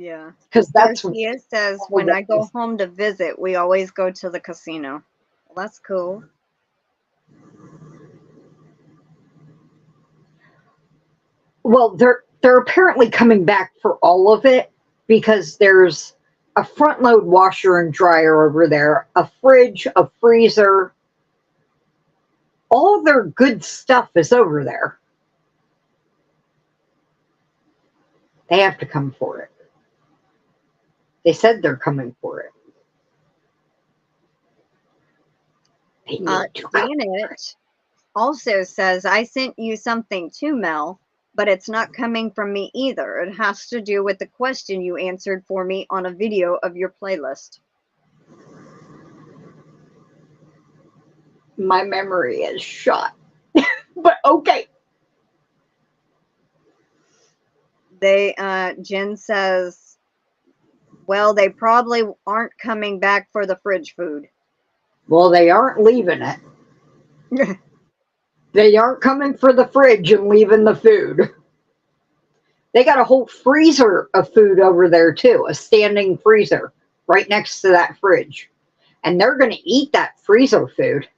Yeah. Because that's Garcia says, when I go home to visit, we always go to the casino. Well, that's cool. Well, they're apparently coming back for all of it because there's a front load washer and dryer over there, a fridge, a freezer. All their good stuff is over there. They have to come for it. They said they're coming for it. They need to come. Janet also says, I sent you something too, Mel, but it's not coming from me either. It has to do with the question you answered for me on a video of your playlist. My memory is shot. But okay. Jen says, well, they probably aren't coming back for the fridge food. Well, they aren't leaving it. They aren't coming for the fridge and leaving the food. They got a whole freezer of food over there too, a standing freezer right next to that fridge. And they're going to eat that freezer food.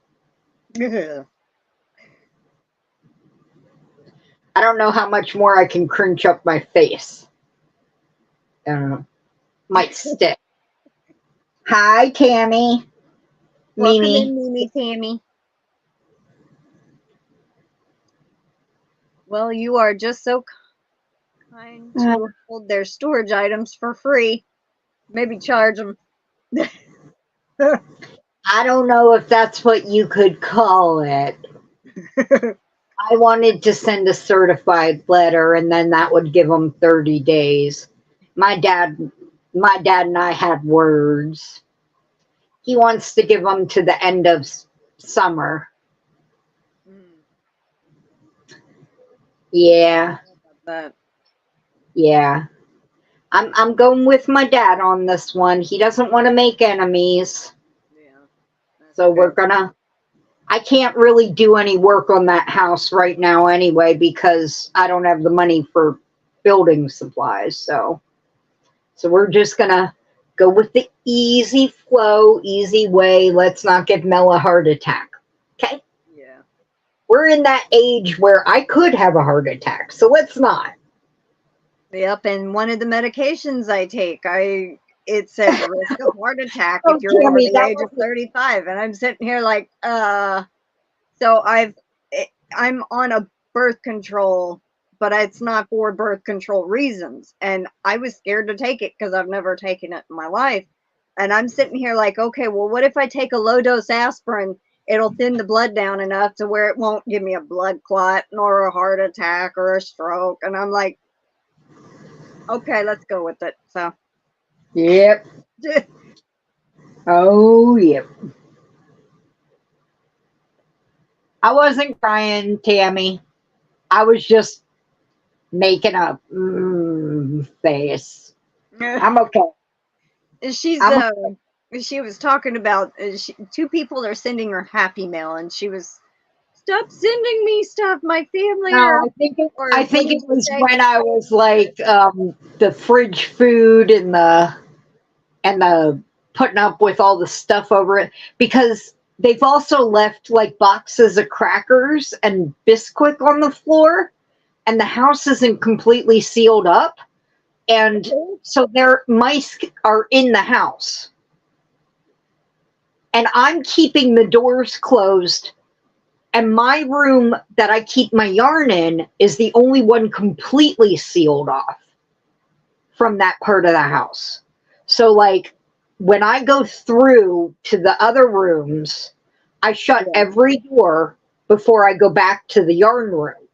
I don't know how much more I can crunch up my face. I don't know. Might stick. Hi, Tammy. Welcome Mimi. in, Mimi, Tammy. Well, you are just so kind to hold their storage items for free. Maybe charge them. I don't know if that's what you could call it. I wanted to send a certified letter, and then that would give them 30 days. My dad and I had words. He wants to give them to the end of summer. Yeah. Yeah. I'm going with my dad on this one. He doesn't want to make enemies. Yeah. So we're gonna. I can't really do any work on that house right now anyway because I don't have the money for building supplies. So we're just gonna go with the easy flow, easy way. Let's not give Mel a heart attack. Okay? Yeah. We're in that age where I could have a heart attack, so let's not. Yep, and one of the medications I take, it's at risk of heart attack if you're over Tammy, the age of 35. And I'm sitting here like, so I'm on a birth control, but it's not for birth control reasons. And I was scared to take it because I've never taken it in my life. And I'm sitting here like, okay, well, what if I take a low dose aspirin? It'll thin the blood down enough to where it won't give me a blood clot nor a heart attack or a stroke. And I'm like, okay, let's go with it. So. Yep. Oh, yep. I wasn't crying, Tammy. I was just making a face. I'm okay. She was talking about two people are sending her happy mail, and she was, stop sending me stuff. My family. No, I think it was when I was like the fridge food and the putting up with all the stuff over it, because they've also left like boxes of crackers and Bisquick on the floor, and the house isn't completely sealed up, and so their mice are in the house, and I'm keeping the doors closed, and my room that I keep my yarn in is the only one completely sealed off from that part of the house. So like when I go through to the other rooms, I shut every door before I go back to the yarn room.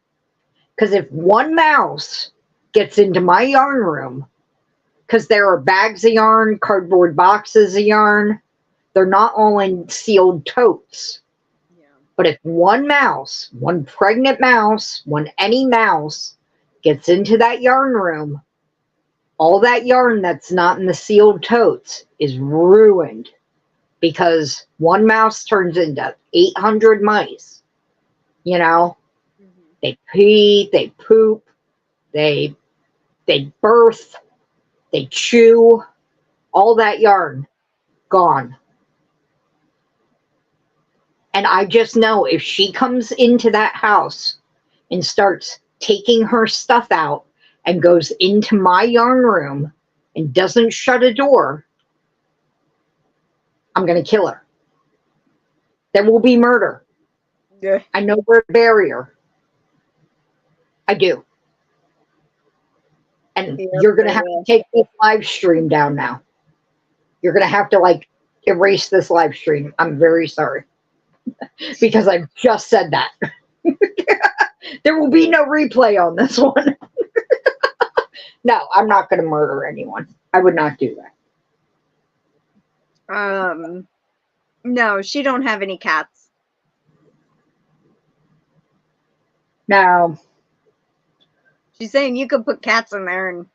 Because if one mouse gets into my yarn room, because there are bags of yarn, cardboard boxes of yarn, they're not all in sealed totes. Yeah. But if one mouse, one pregnant mouse, any mouse gets into that yarn room, all that yarn that's not in the sealed totes is ruined, because one mouse turns into 800 mice. You know, they pee, they poop, they birth. They chew all that yarn, gone. And I just know if she comes into that house and starts taking her stuff out and goes into my yarn room and doesn't shut a door, I'm going to kill her. There will be murder. Yeah. I know where to bury her. I do. And you're going to have to take this live stream down now. You're going to have to, like, erase this live stream. I'm very sorry. Because I just said that. There will be no replay on this one. No, I'm not going to murder anyone. I would not do that. No, she don't have any cats. No. She's saying you could put cats in there and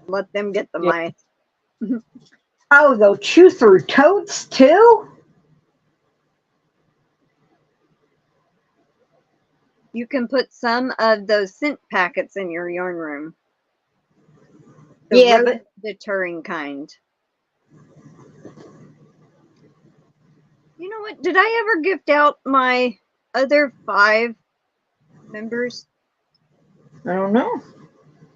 let them get the mice. Oh, they'll chew through totes too? You can put some of those scent packets in your yarn room. The rodent deterring kind. You know what? Did I ever gift out my other 5 members? I don't know.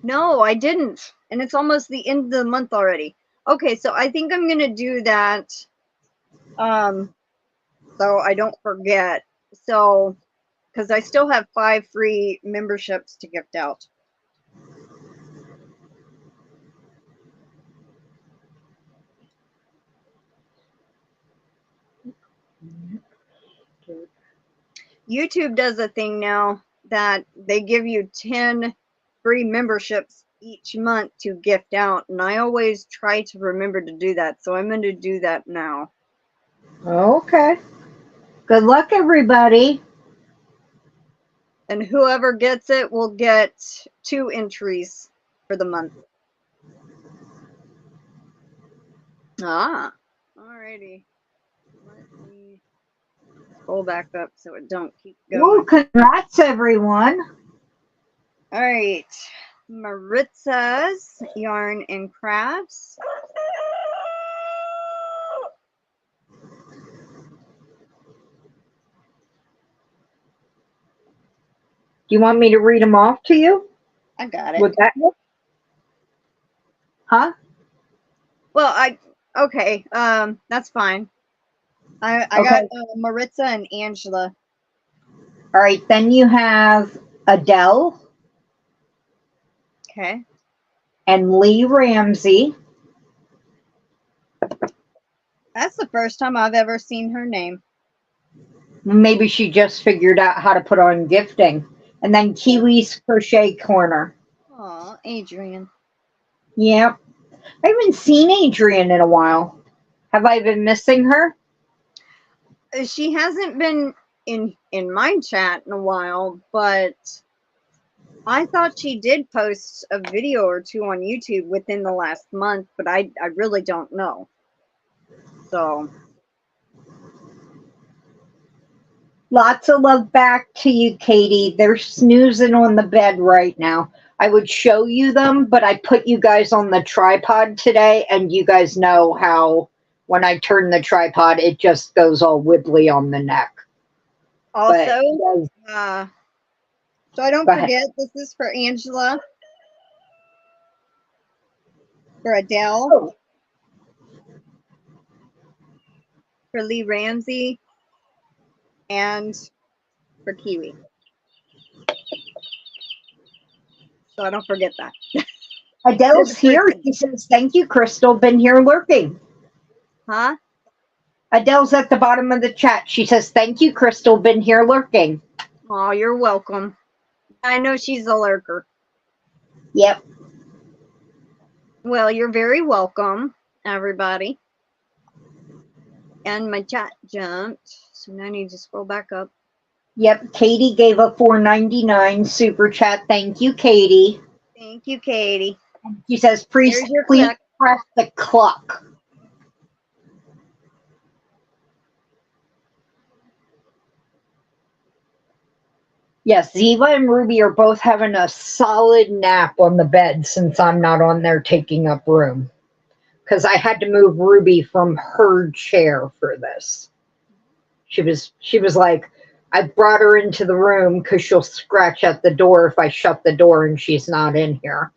No, I didn't. And it's almost the end of the month already. Okay, so I think I'm going to do that so I don't forget. So, because I still have 5 free memberships to gift out. YouTube does a thing now that they give you 10 free memberships each month to gift out, and I always try to remember to do that, so I'm going to do that now. Okay. Good luck, everybody. And whoever gets it will get 2 entries for the month. Ah, alrighty. Let me scroll back up so it don't keep going. Well, congrats, everyone. All right, Maritza's Yarn and Crafts. Do you want me to read them off to you? I got it. Would that help? Huh? Well, okay. That's fine. I got Maritza and Angela. All right, then you have Adele. Okay. And Lee Ramsey. That's the first time I've ever seen her name. Maybe she just figured out how to put on gifting. And then Kiwi's Crochet Corner. Oh, Adrian. Yep. I haven't seen Adrian in a while. Have I been missing her? She hasn't been in my chat in a while, but I thought she did post a video or 2 on YouTube within the last month, but I really don't know. So. Lots of love back to you, Katie. They're snoozing on the bed right now. I would show you them, but I put you guys on the tripod today, and you guys know how when I turn the tripod, it just goes all wibbly on the neck. Also, so I don't forget, this is for Angela, for Adele, for Lee Ramsey, and for Kiwi. So I don't forget that. Adele's here. She says, thank you, Crystal. Been here lurking. Huh? Adele's at the bottom of the chat. She says, thank you, Crystal. Been here lurking. Oh, you're welcome. I know she's a lurker. Yep. Well, you're very welcome, everybody. And my chat jumped, so now I need to scroll back up. Yep, Katie gave a $4.99 super chat. Thank you, Katie. Thank you, Katie. She says, please press the clock. Yes, Ziva and Ruby are both having a solid nap on the bed since I'm not on there taking up room. Because I had to move Ruby from her chair for this. She was like, I brought her into the room because she'll scratch at the door if I shut the door and she's not in here.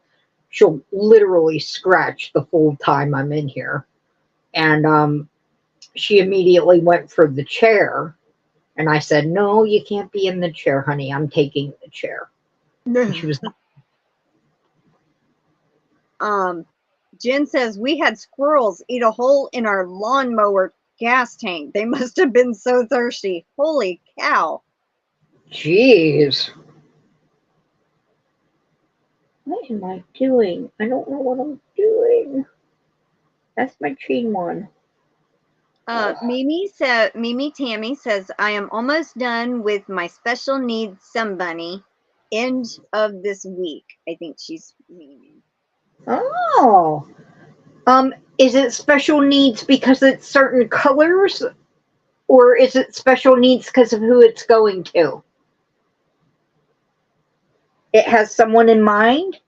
She'll literally scratch the full time I'm in here. And she immediately went for the chair. And I said, no, you can't be in the chair, honey. I'm taking the chair. And she was not. Jen says, we had squirrels eat a hole in our lawnmower gas tank. They must have been so thirsty. Holy cow. Jeez. What am I doing? I don't know what I'm doing. That's my chain one. Mimi Tammy says, I am almost done with my special needs Sunbunny. End of this week. I think she's meaning. Oh. Is it special needs because it's certain colors? Or is it special needs because of who it's going to? It has someone in mind?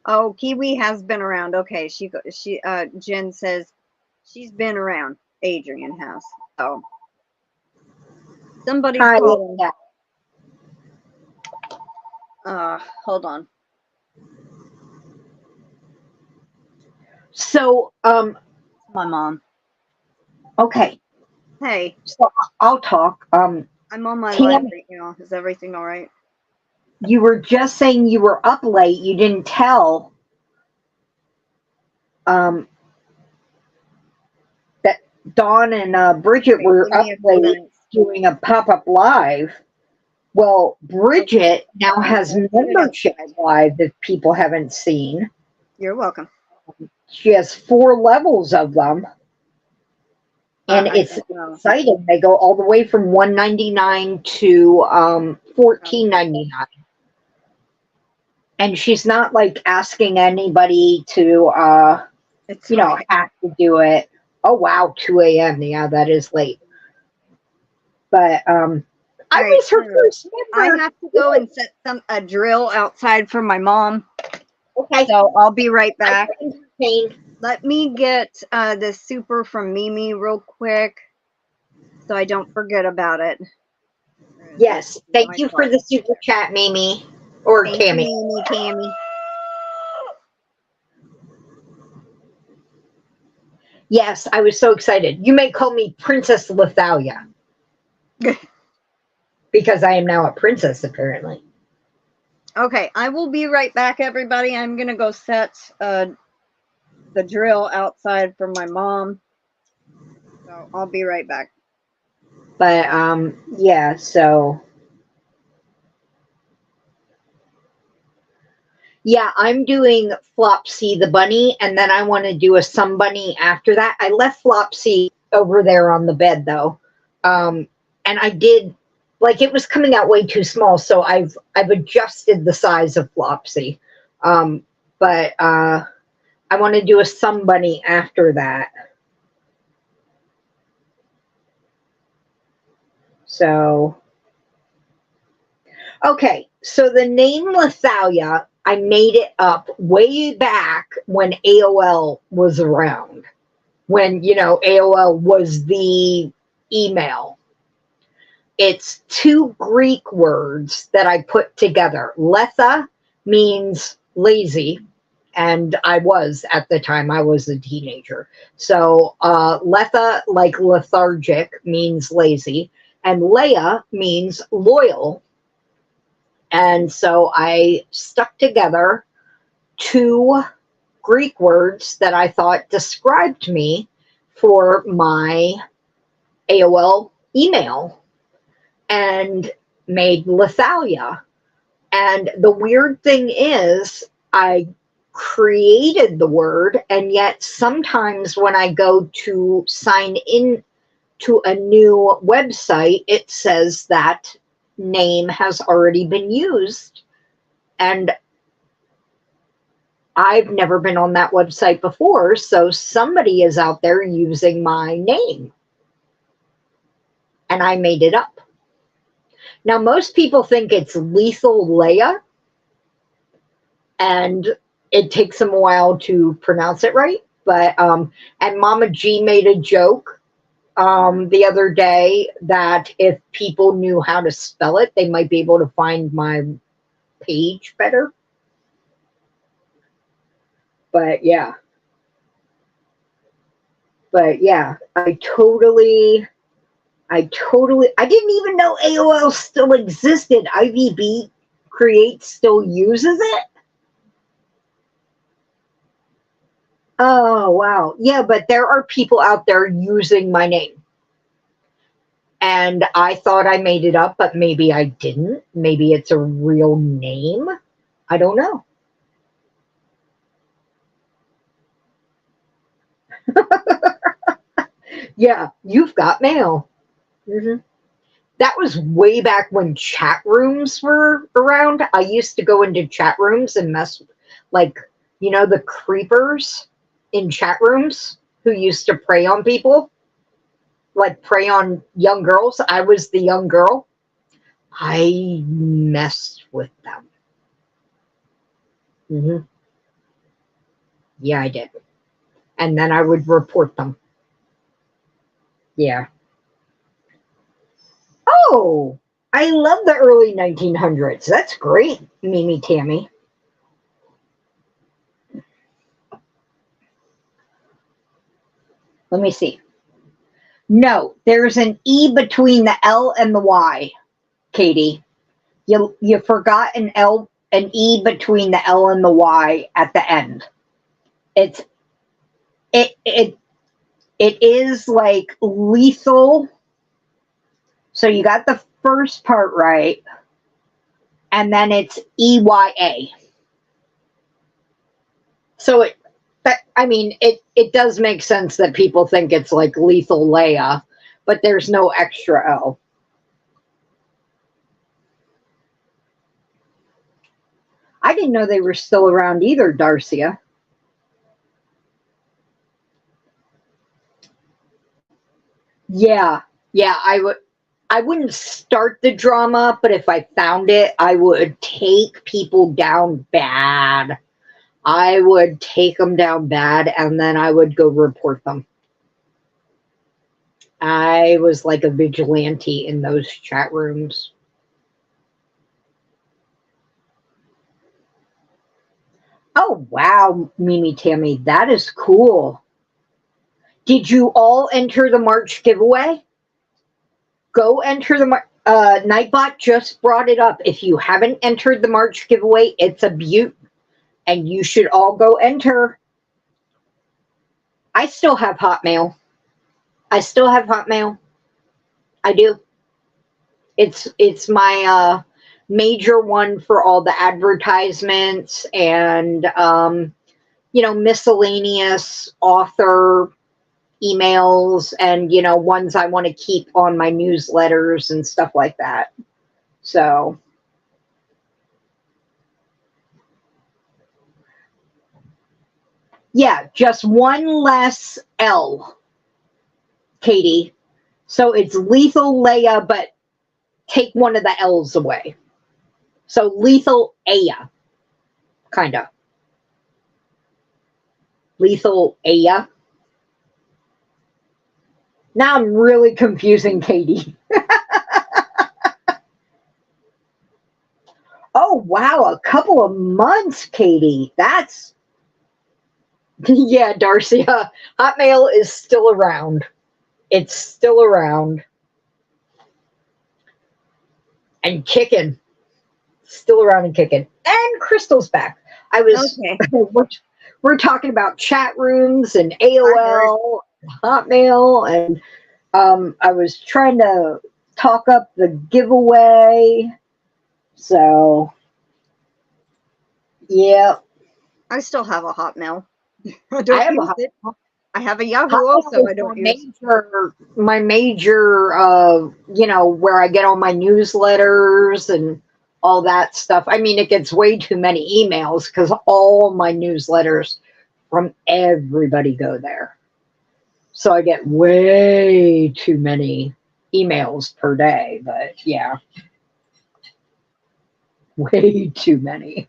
Oh, Kiwi has been around. Okay, Jen says she's been around. Adrian has. Oh, somebody's calling. Hold on. So, my mom. Okay. Hey. So I'll talk. I'm on my live right now. Is everything all right? You were just saying you were up late. You didn't tell that Dawn and Bridget were up late doing a pop-up live. Well, Bridget now has membership live that people haven't seen. You're welcome. She has 4 levels of them. And it's exciting. They go all the way from $1.99 to $14.99. And she's not like asking anybody to have to do it. Oh wow, 2 a.m. Yeah, that is late. But I was her first member. I have to go and set a drill outside for my mom. Okay. So I'll be right back. Let me get the super from Mimi real quick so I don't forget about it. Yes. Thank you for the super chat, Mimi. Or Tammy. Mimi, Tammy. Yes, I was so excited. You may call me Princess Lethaleya. Because I am now a princess, apparently. Okay, I will be right back, everybody. I'm going to go set the drill outside for my mom. So I'll be right back. But, yeah, so. Yeah, I'm doing Flopsy the bunny, and then I want to do a Sunbunny after that. I left Flopsy over there on the bed, though. And I did, like, it was coming out way too small, so I've adjusted the size of Flopsy. But I want to do a Sunbunny after that. So, okay, so the name Lethaleya, I made it up way back when AOL was around. When, AOL was the email. It's 2 Greek words that I put together. Letha means lazy, and I was, at the time, I was a teenager. So Letha, like lethargic, means lazy, and Leia means loyal. And so I stuck together 2 Greek words that I thought described me for my AOL email and made Lethaleya. And the weird thing is, I created the word, and yet sometimes when I go to sign in to a new website, it says that name has already been used. And I've never been on that website before, so somebody is out there using my name. And I made it up. Now, most people think it's Lethaleya, and it takes them a while to pronounce it right. But, and Mama G made a joke the other day that if people knew how to spell it, they might be able to find my page better. But yeah. But yeah, I didn't even know AOL still existed. IVB Create still uses it? Oh, wow. Yeah, but there are people out there using my name. And I thought I made it up, but maybe I didn't. Maybe it's a real name. I don't know. Yeah, you've got mail. Mm-hmm. That was way back when chat rooms were around. I used to go into chat rooms and mess with, like, you know, the creepers in chat rooms who used to prey on people, like prey on young girls. I was the young girl. I messed with them. Mm-hmm. Yeah, I did. And then I would report them. Yeah. Oh, I love the early 1900s. That's great, Mimi Tammy. Let me see. No, there's an E between the L and the Y, Katie. You forgot an E between the L and the Y at the end. It is like lethal. So you got the first part right, and then it's EYA. So it does make sense that people think it's like Lethaleya, but there's no extra L. I didn't know they were still around either, Darcia. Yeah, I wouldn't start the drama, but if I found it, I would take people down bad. I would take them down bad, and then I would go report them. I was like a vigilante in those chat rooms. Oh, wow, Mimi Tammy, that is cool. Did you all enter the March giveaway? Go enter the Nightbot just brought it up. If you haven't entered the March giveaway, it's a beaut, and you should all go enter. I still have Hotmail. I do. It's my major one for all the advertisements and you know, miscellaneous author emails and, you know, ones I want to keep on my newsletters and stuff like that. So yeah, just one less L, Katie. So it's Lethaleya, but take one of the L's away. So Lethaleya, kind of. Lethaleya. Now I'm really confusing Katie. Oh, wow, a couple of months, Katie. That's... Yeah, Darcia, Hotmail is still around. It's still around. And kicking. Still around and kicking. And Crystal's back. I was... Okay. We're talking about chat rooms and AOL, Hotmail, and I was trying to talk up the giveaway. So, yeah. I still have a Hotmail. I have a Yahoo Hotmail also. I don't use my major, you know, where I get all my newsletters and all that stuff. I mean, it gets way too many emails because all my newsletters from everybody go there. So I get way too many emails per day, but yeah, way too many.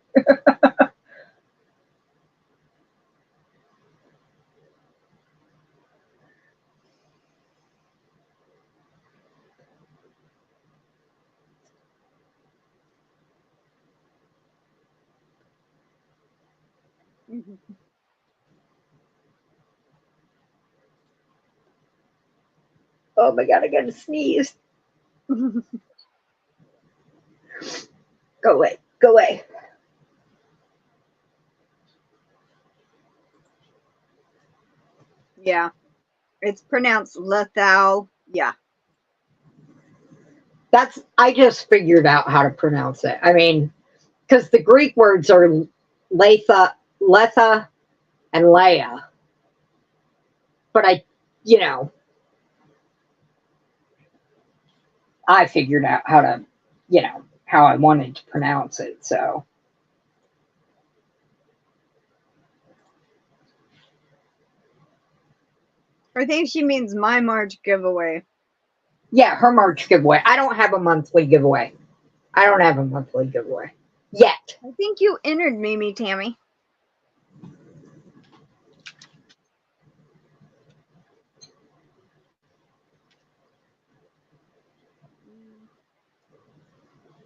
Oh my God, I gotta sneeze. Go away, go away. Yeah, it's pronounced Lethaleya. I just figured out how to pronounce it. I mean, because the Greek words are Letha, and Leia. But I figured out how to, how I wanted to pronounce it. So. I think she means my March giveaway. Yeah, her March giveaway. I don't have a monthly giveaway. Yet. I think you entered Mimi, Tammy.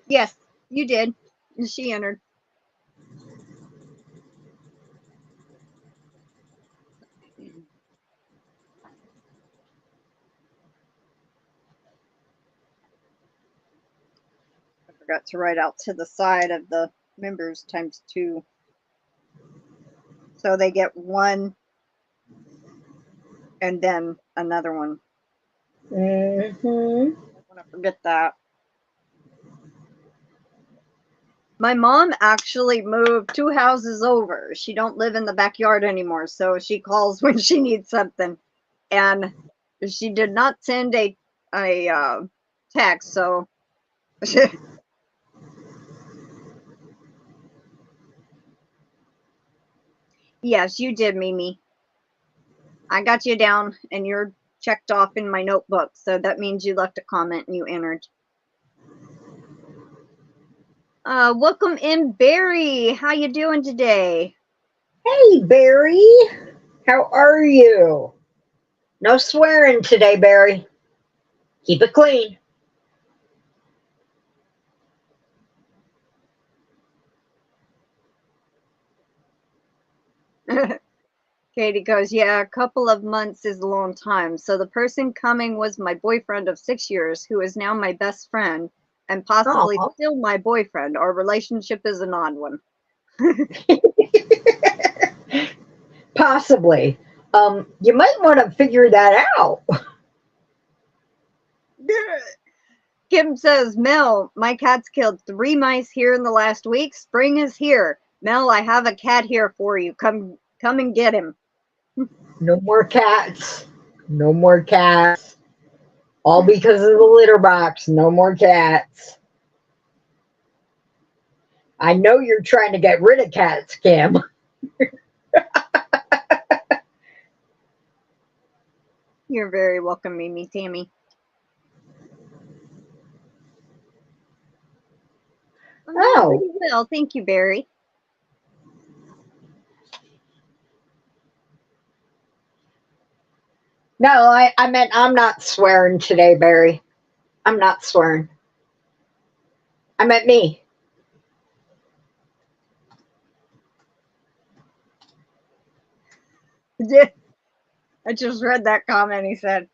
Yes, you did. She entered. I forgot to write out to the side of the members ×2. So they get one and then another one. Mm-hmm. I want to forget that. My mom actually moved 2 houses over. She don't live in the backyard anymore, so she calls when she needs something. And she did not send a text, so yes, you did, Mimi. I got you down and you're checked off in my notebook, so that means you left a comment and you entered. Welcome in, Barry. How you doing today? Hey, Barry. How are you? No swearing today, Barry. Keep it clean. Katie goes, yeah, a couple of months is a long time. So the person coming was my boyfriend of 6 years, who is now my best friend and possibly still my boyfriend. Our relationship is an odd one. Possibly. You might want to figure that out. Kim says, Mel, my cat's killed 3 mice here in the last week. Spring is here. Mel, I have a cat here for you. Come and get him. No more cats. No more cats. All because of the litter box. No more cats. I know you're trying to get rid of cats, Kim. You're very welcome, Mimi, Tammy. Oh. Pretty well. Thank you, Barry. No, I meant I'm not swearing today, Barry. I'm not swearing. I meant me. I just read that comment, he said.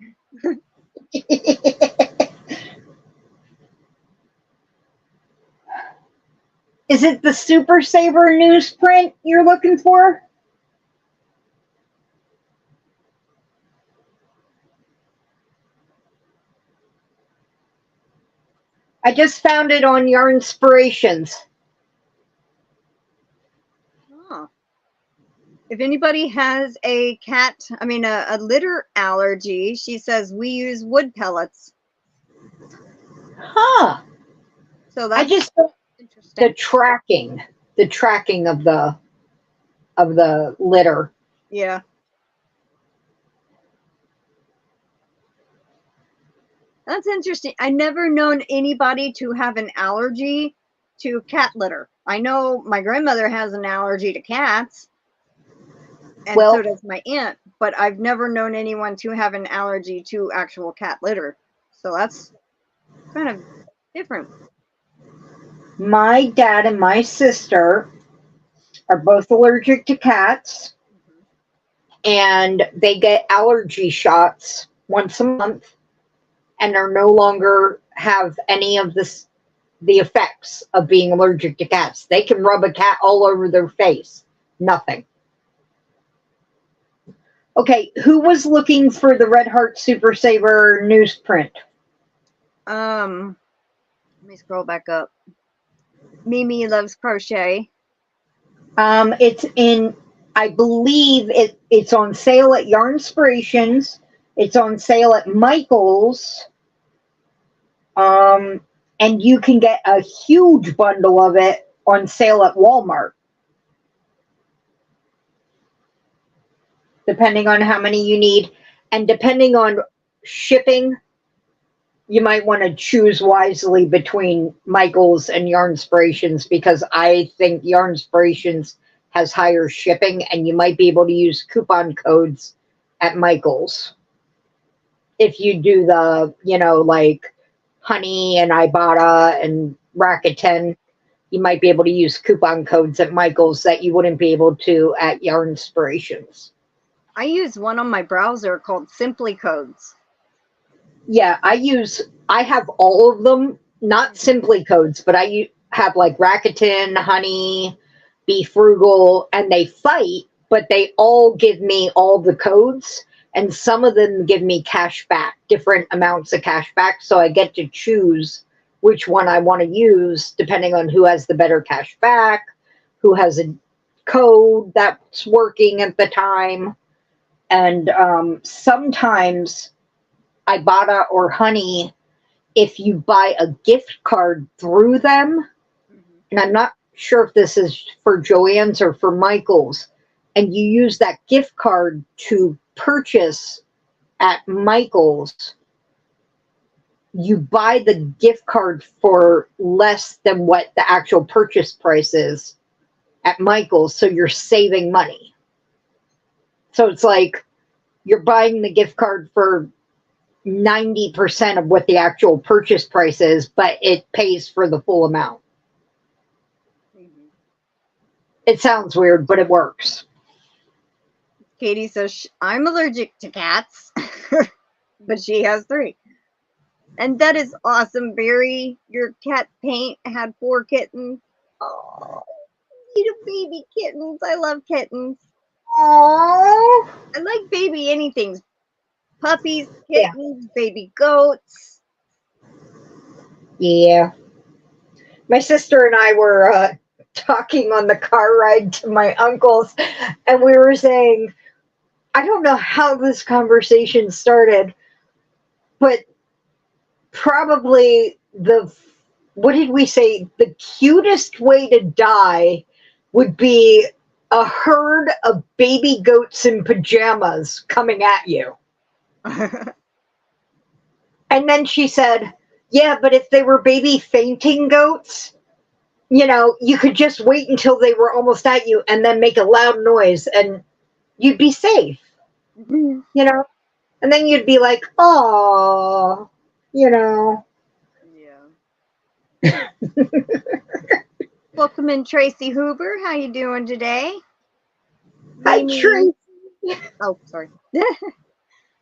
Is it the Super Saver newsprint you're looking for? I just found it on Yarnspirations. Oh. If anybody has a litter allergy, she says we use wood pellets. Huh. So that's the tracking of the litter. Yeah. That's interesting. I never known anybody to have an allergy to cat litter. I know my grandmother has an allergy to cats, and so does my aunt, but I've never known anyone to have an allergy to actual cat litter. So that's kind of different. My dad and my sister are both allergic to cats, and they get allergy shots once a month, and are no longer have any of the effects of being allergic to cats. They can rub a cat all over their face. Nothing. Okay, who was looking for the Red Heart Super Saver newsprint? Let me scroll back up. Mimi Loves Crochet. It's in, I believe it's on sale at Yarnspirations. It's on sale at Michael's. And you can get a huge bundle of it on sale at Walmart. Depending on how many you need. And depending on shipping, you might want to choose wisely between Michael's and Yarnspirations, because I think Yarnspirations has higher shipping, and you might be able to use coupon codes at Michael's. If you do the, like Honey and Ibotta and Rakuten, you might be able to use coupon codes at Michael's that you wouldn't be able to at Yarnspirations. I use one on my browser called Simply Codes. Yeah, I have all of them, not Simply Codes, but I have like Rakuten, Honey, Be Frugal, and they fight, but they all give me all the codes, and some of them give me cash back, different amounts of cash back, so I get to choose which one I want to use depending on who has the better cash back, who has a code that's working at the time. And sometimes Ibotta or Honey, if you buy a gift card through them, and I'm not sure if this is for Joann's or for Michael's, and you use that gift card to purchase at Michael's, you buy the gift card for less than what the actual purchase price is at Michael's, so you're saving money. So it's like you're buying the gift card for 90% of what the actual purchase price is, but it pays for the full amount. It sounds weird, but it works. Katie says, I'm allergic to cats, but she has 3. And that is awesome, Barry. Your cat paint had 4 kittens. Oh, little baby kittens. I love kittens. Aww. I like baby anything. Puppies, kittens, baby goats. Yeah. My sister and I were talking on the car ride to my uncle's, and we were saying, I don't know how this conversation started, but probably what did we say? The cutest way to die would be a herd of baby goats in pajamas coming at you. And then she said, yeah, but if they were baby fainting goats, you could just wait until they were almost at you and then make a loud noise and you'd be safe, and then you'd be like, oh, Yeah. Welcome in, Tracy Hoover. How you doing today? Hi, Tracy. Oh, sorry.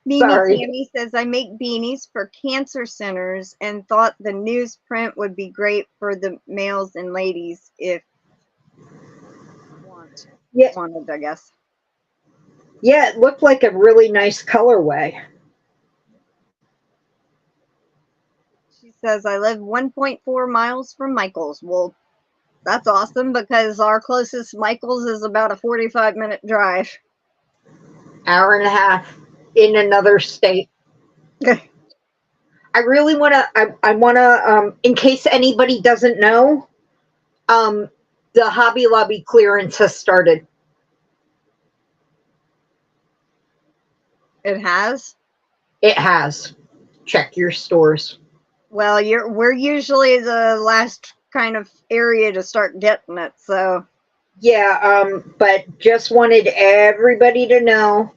Mimi Tammy says, I make beanies for cancer centers and thought the newsprint would be great for the males and ladies if wanted, I guess. Yeah, it looked like a really nice colorway. She says, I live 1.4 miles from Michael's. Well, that's awesome because our closest Michael's is about a 45-minute drive. Hour and a half in another state. I really want to, I want to, in case anybody doesn't know, The Hobby Lobby clearance has started. It has? It has. Check your stores. Well, we're usually the last kind of area to start getting it, so. Yeah, but just wanted everybody to know.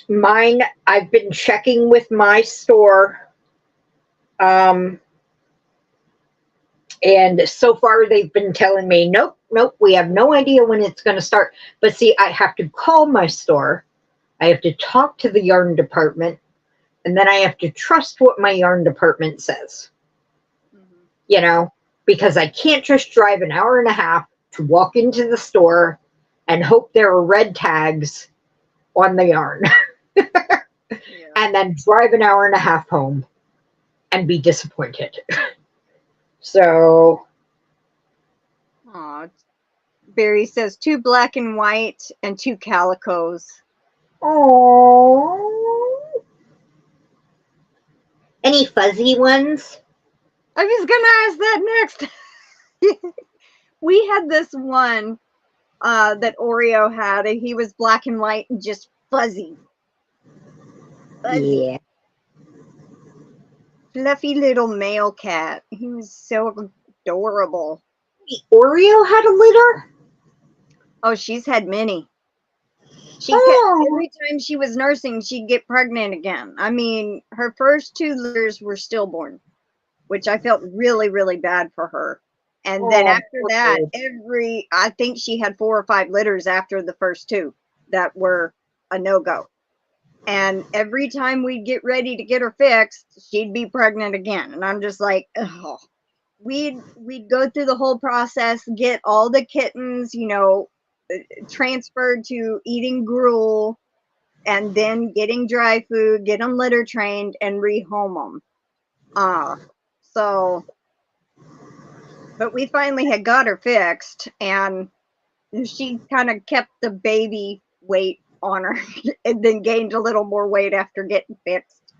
Mine, I've been checking with my store. And so far they've been telling me, nope, we have no idea when it's going to start. But see, I have to call my store. I have to talk to the yarn department. And then I have to trust what my yarn department says. Mm-hmm. You know, because I can't just drive an hour and a half to walk into the store and hope there are red tags on the yarn. Yeah. And then drive an hour and a half home and be disappointed. So. Aw. Barry says 2 black and white and 2 calicos. Oh. Any fuzzy ones? I was gonna ask that next. We had this one that Oreo had, and he was black and white and just fuzzy. Yeah. Fluffy little male cat. He was so adorable. Oreo had a litter? Oh, she's had many. Every time she was nursing, she'd get pregnant again. I mean, her first 2 litters were stillborn, which I felt really, really bad for her. And then after that, I think she had 4 or 5 litters after the first 2 that were a no-go. And every time we'd get ready to get her fixed, she'd be pregnant again. And I'm just like, oh. We'd go through the whole process, get all the kittens, you know, transferred to eating gruel, and then getting dry food, get them litter trained, and rehome them. But we finally had got her fixed, and she kind of kept the baby weight on her and then gained a little more weight after getting fixed.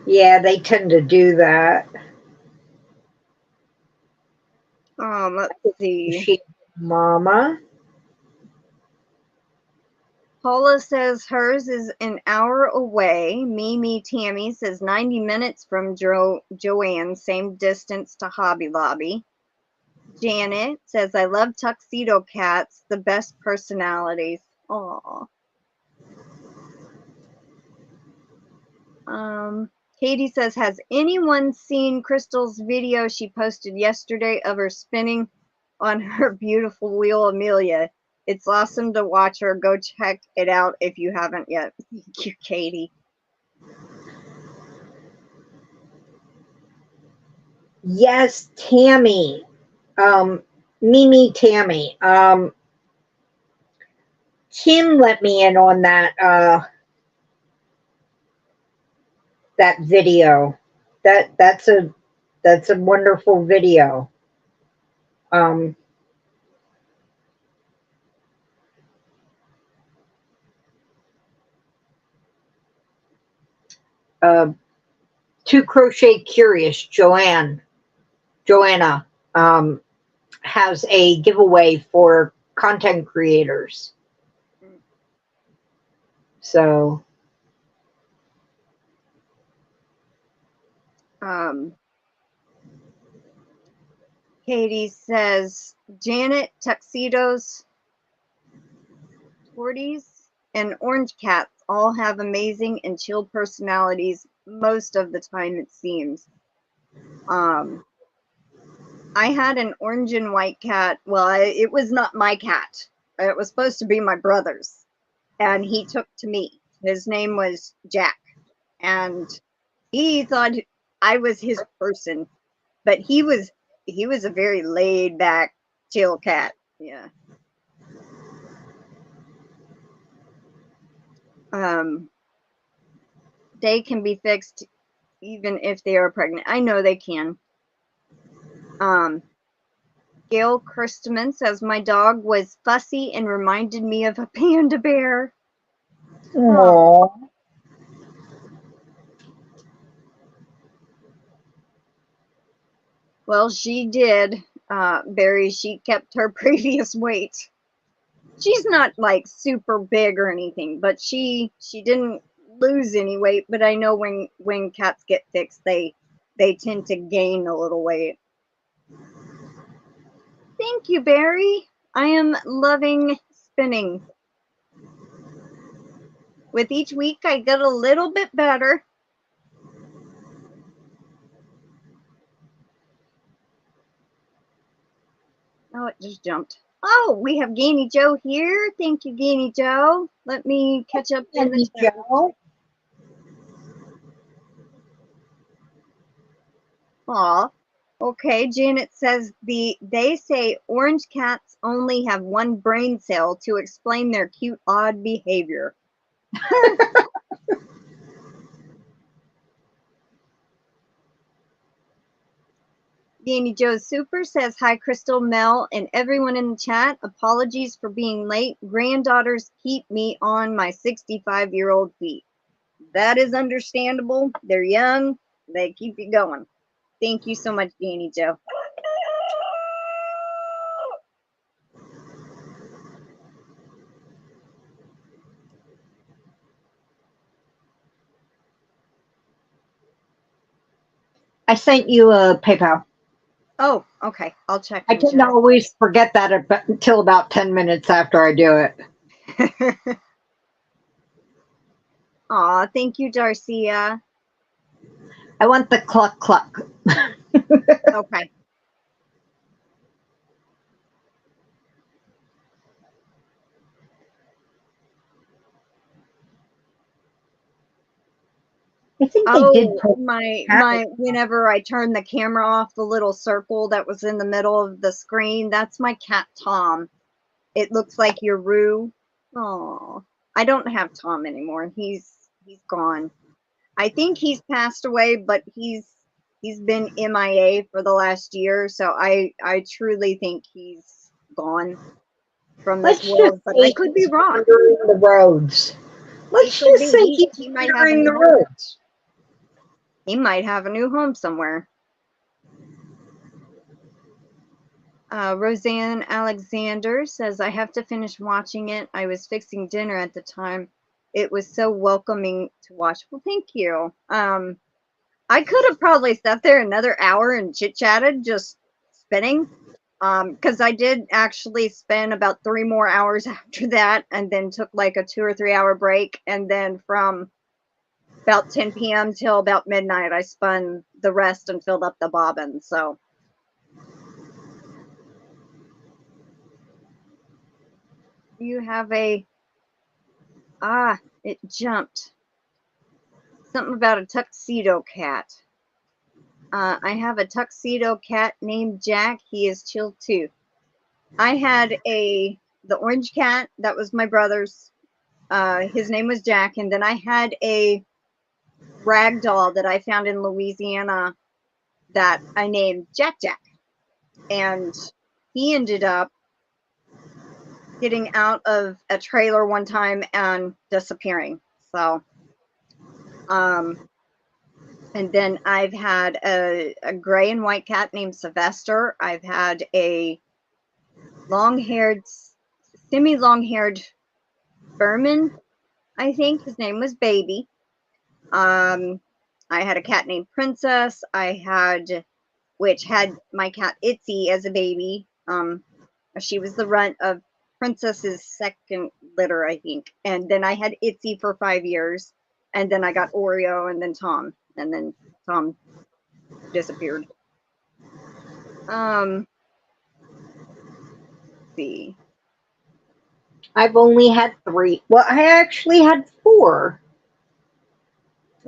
Yeah, they tend to do that. Let's see. Mama. Paula says hers is an hour away. Mimi Tammy says 90 minutes from Joanne, same distance to Hobby Lobby. Janet says, I love tuxedo cats, the best personalities. Aww. Katie says, has anyone seen Crystal's video she posted yesterday of her spinning on her beautiful wheel, Amelia? It's awesome to watch her. Go check it out if you haven't yet. Thank you, Katie. Yes, Tammy. Mimi Tammy. Kim let me in on that that video. That's a wonderful video. Two Crochet Curious, Joanna, has a giveaway for content creators. So, Katie says, Janet, tuxedos, torties, and orange cats all have amazing and chill personalities most of the time, it seems. I had an orange and white cat. Well, it was not my cat. It was supposed to be my brother's. And he took to me. His name was Jack. And he thought I was his person. But he was a very laid back, chill cat. Yeah. They can be fixed even if they are pregnant. I know they can. Gail Christman says, my dog was fussy and reminded me of a panda bear. Aww. Well, she did, Barry. She kept her previous weight. She's not like super big or anything, but she didn't lose any weight. But I know when cats get fixed, they tend to gain a little weight. Thank you, Barry. I am loving spinning. With each week, I get a little bit better. Oh, it just jumped. Oh, we have Ganni Joe here. Thank you, Ganni Joe. Let me catch up in the chat. Aw. Okay, Janet says they say orange cats only have one brain cell to explain their cute, odd behavior. Ganni Joe Super says, hi, Crystal, Mel, and everyone in the chat. Apologies for being late. Granddaughters keep me on my 65-year-old feet. That is understandable. They're young. They keep you going. Thank you so much, Ganni Joe. I sent you a PayPal. Oh, okay. I'll check. I didn't always forget that until about 10 minutes after I do it. Aw, thank you, Darcia. I want the cluck cluck. Okay. I think they did. My whenever I turn the camera off, the little circle that was in the middle of the screen, that's my cat Tom. It looks like your Roo. Oh, I don't have Tom anymore. He's gone. I think he's passed away, but he's been MIA for the last year, so I truly think he's gone from this world. But I could be wrong. The roads. Let's just say he's wandering the roads. He might have a new home somewhere. Roseanne Alexander says, I have to finish watching it. I was fixing dinner at the time. It was so welcoming to watch. Well, thank you. I could have probably sat there another hour and chit-chatted just spinning, because I did actually spend about 3 more hours after that, and then took like a 2 or 3 hour break, and then from about 10 p.m. till about midnight, I spun the rest and filled up the bobbin. So you have a it jumped. Something about a tuxedo cat. I have a tuxedo cat named Jack. He is chill too. I had the orange cat. That was my brother's. His name was Jack. And then I had a rag doll that I found in Louisiana that I named Jack Jack. And he ended up getting out of a trailer one time and disappearing. So, and then I've had a gray and white cat named Sylvester. I've had a long-haired, semi-long-haired Berman. I think his name was Baby. I had a cat named Princess. Which had my cat Itsy as a baby. She was the runt of Princess's second litter, I think. And then I had Itsy for 5 years. And then I got Oreo and then Tom. And then Tom disappeared. Let's see. I've only had 3. Well, I actually had 4.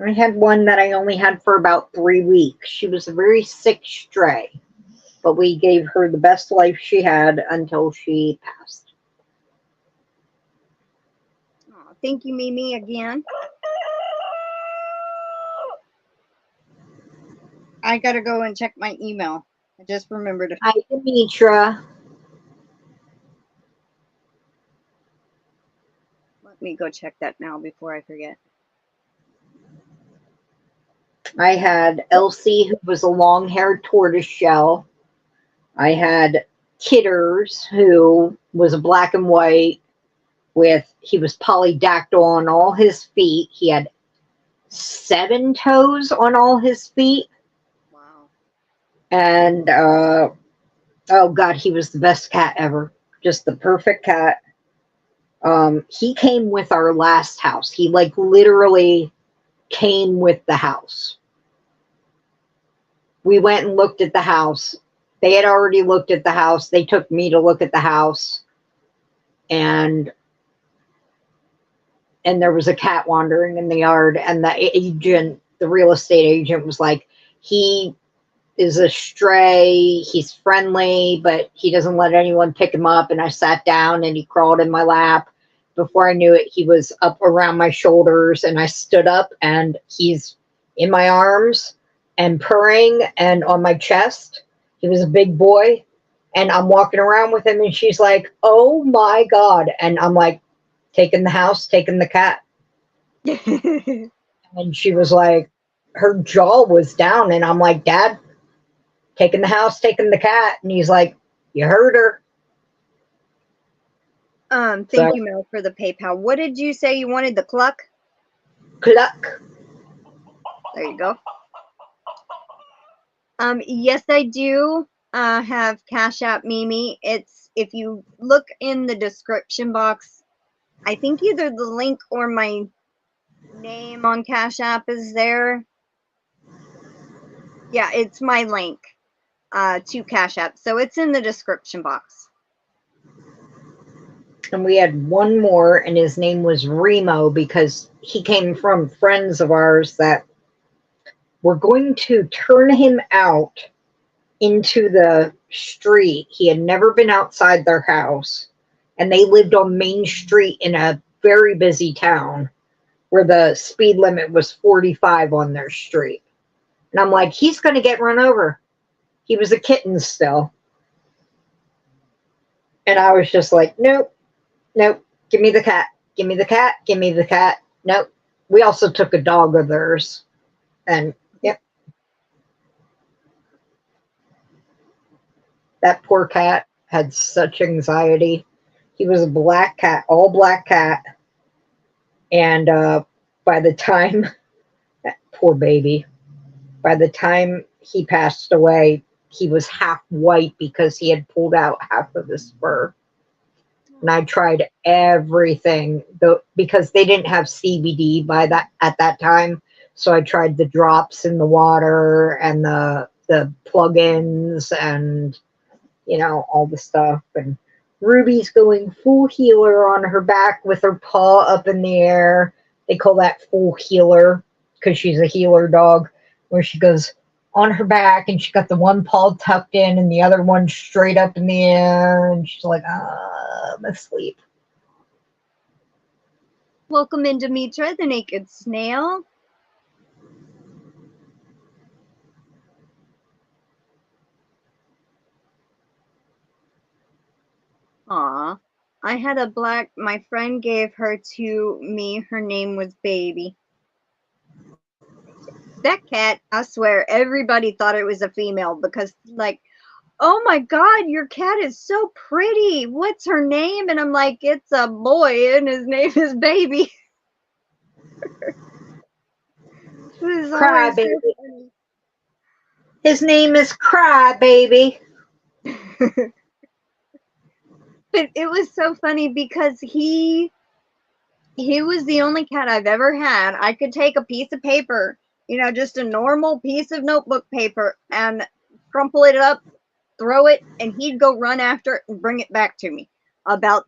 I had one that I only had for about 3 weeks. She was a very sick stray, but we gave her the best life she had until she passed. Oh, thank you, Mimi, again. I gotta go and check my email. I just remembered. Hi, Demetra. Let me go check that now before I forget. I had Elsie, who was a long-haired tortoise shell. I had Kitters, who was a black and white he was polydactyl on all his feet. He had 7 toes on all his feet. Wow. And, oh God, he was the best cat ever. Just the perfect cat. He came with our last house. He like literally came with the house. We went and looked at the house. They had already looked at the house. They took me to look at the house. And there was a cat wandering in the yard. And the real estate agent was like, he is a stray. He's friendly, but he doesn't let anyone pick him up. And I sat down and he crawled in my lap. Before I knew it, he was up around my shoulders, and I stood up and he's in my arms and purring and on my chest. He was a big boy, and I'm walking around with him, and she's like, oh my God. And I'm like, taking the house, taking the cat. And she was like, her jaw was down, and I'm like, Dad, taking the house, taking the cat. And he's like, you heard her. Thank you, Mel, for the PayPal. What did you say you wanted? The cluck? Cluck. There you go. Yes, I do have Cash App Mimi. It's, if you look in the description box, I think either the link or my name on Cash App is there. Yeah, it's my link to Cash App. So it's in the description box. And we had one more, and his name was Remo, because he came from friends of ours that were going to turn him out into the street. He had never been outside their house, and they lived on Main Street in a very busy town where the speed limit was 45 on their street. And I'm like, he's going to get run over. He was a kitten still. And I was just like, nope. Nope, give me the cat. Give me the cat. Give me the cat. Nope. We also took a dog of theirs. And, yep. That poor cat had such anxiety. He was a black cat, all black cat. And by the time, that poor baby, by the time he passed away, he was half white because he had pulled out half of his fur. And I tried everything, because they didn't have CBD at that time. So I tried the drops in the water and the plugins and, you know, all the stuff. And Ruby's going full healer on her back with her paw up in the air. They call that full healer because she's a healer dog, where she goes on her back and she got the one paw tucked in and the other one straight up in the air, and she's like, I'm asleep. Welcome in, Demetra, the naked snail. Aw, I had a black, my friend gave her to me. Her name was Baby. That cat, I swear, everybody thought it was a female because, like, oh my God, your cat is so pretty. What's her name? And I'm like, it's a boy and his name is Baby. Cry Baby. So his name is Cry Baby. But it was so funny because he was the only cat I've ever had. I could take a piece of paper, you know, just a normal piece of notebook paper, and crumple it up, throw it, and he'd go run after it and bring it back to me. About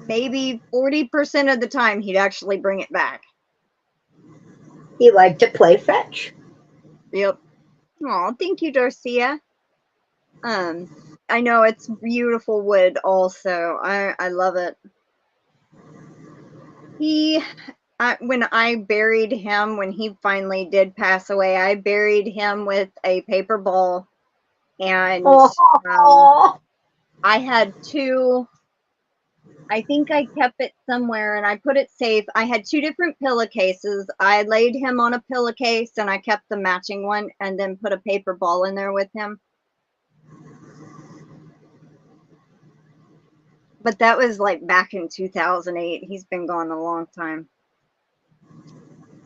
maybe 40% of the time, he'd actually bring it back. He liked to play fetch. Yep. Oh, thank you, Darcia. I know it's beautiful wood also. I love it. When I buried him, when he finally did pass away, I buried him with a paper ball, and I had two I think I kept it somewhere and I put it safe. I had 2 different pillowcases. I laid him on a pillowcase and I kept the matching one and then put a paper ball in there with him. But that was like back in 2008. He's been gone a long time.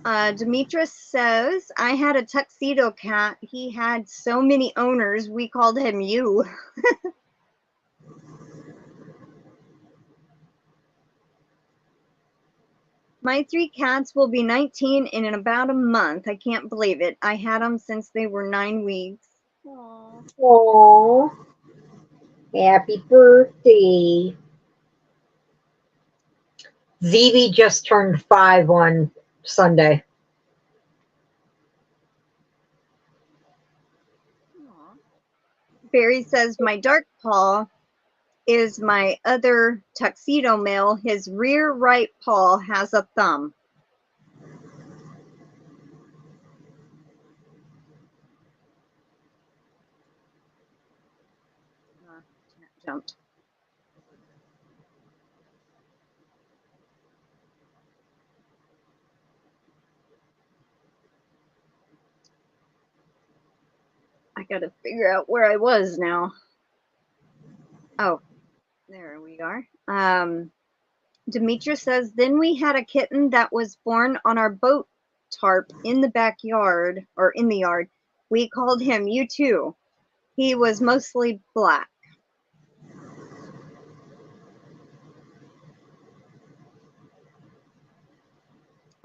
Demetra says, I had a tuxedo cat. He had so many owners, we called him you. My 3 cats will be 19 in about a month. I can't believe it. I had them since they were 9 weeks. Aww. Aww. Happy birthday. Eveie just turned 5 on Sunday. Aww. Barry says, my dark paw is my other tuxedo male. His rear right paw has a thumb. Jumped. I gotta figure out where I was now. Oh, there we are. Demetra says, then we had a kitten that was born on our boat tarp in the backyard, or in the yard. We called him You Too. He was mostly black.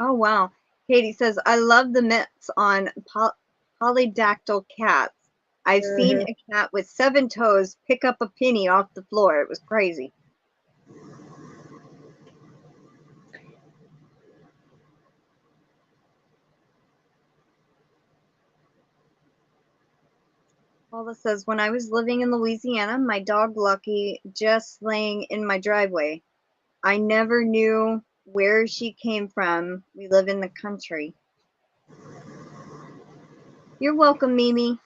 Oh, wow. Katie says, I love the myths on polydactyl cats. I've seen a cat with 7 toes pick up a penny off the floor. It was crazy. Paula says, when I was living in Louisiana, my dog Lucky just laying in my driveway. I never knew where she came from. We live in the country. You're welcome, Mimi.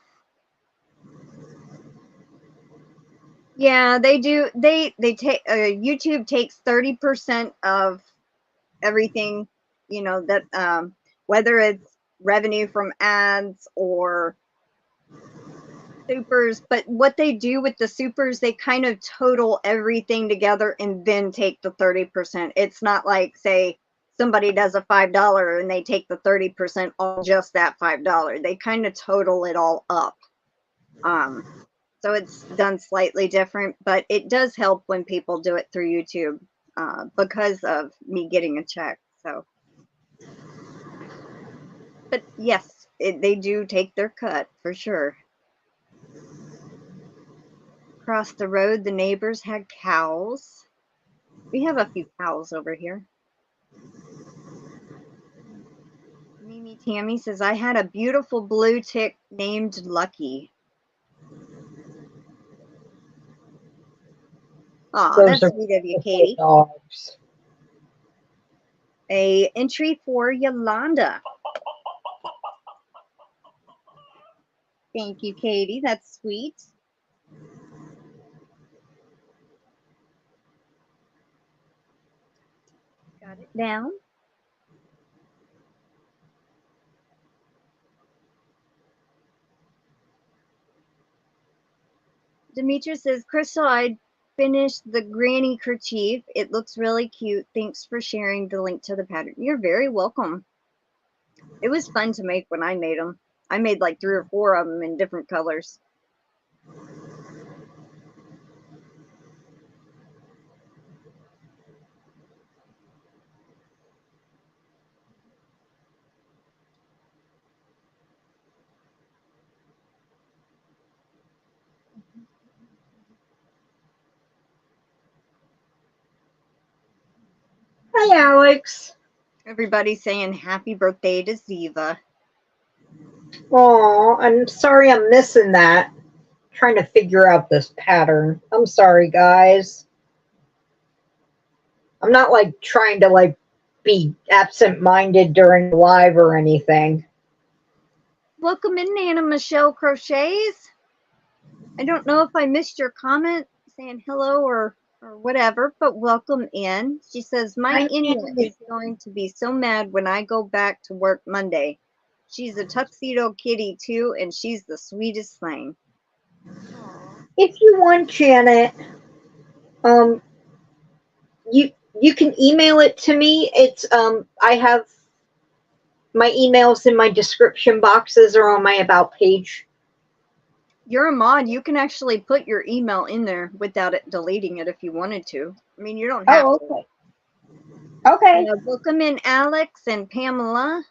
Yeah, they do. They take YouTube takes 30% of everything, you know, that whether it's revenue from ads or supers, but what they do with the supers, they kind of total everything together and then take the 30%. It's not like, say, somebody does a $5 and they take the 30% on just that $5. They kind of total it all up. So it's done slightly different, but it does help when people do it through YouTube because of me getting a check. So, but yes, they do take their cut for sure. Across the road, the neighbors had cows. We have a few cows over here. Mimi Tammy says, I had a beautiful blue tick named Lucky. Oh, that's sweet of you, Katie. Dogs. A entry for Yolanda. Thank you, Katie. That's sweet. Got it down. Demetra says, Crystal, I finished the granny kerchief. It looks really cute. Thanks for sharing the link to the pattern. You're very welcome. It was fun to make when I made them. I made like 3 or 4 of them in different colors. Hi, Alex. Everybody's saying happy birthday to Ziva. Oh, I'm sorry I'm missing that. Trying to figure out this pattern. I'm sorry, guys. I'm not like trying to like be absent-minded during live or anything. Welcome in, Nana Michelle Crochets. I don't know if I missed your comment saying hello or or whatever, but welcome in. She says, my Enya is going to be so mad when I go back to work Monday. She's a tuxedo kitty too, and she's the sweetest thing. If you want, Janet, you can email it to me. It's I have my emails in my description boxes or on my about page. You're a mod. You can actually put your email in there without it deleting it if you wanted to. I mean, you don't have to. Okay. Okay. Welcome in, Alex and Pamela.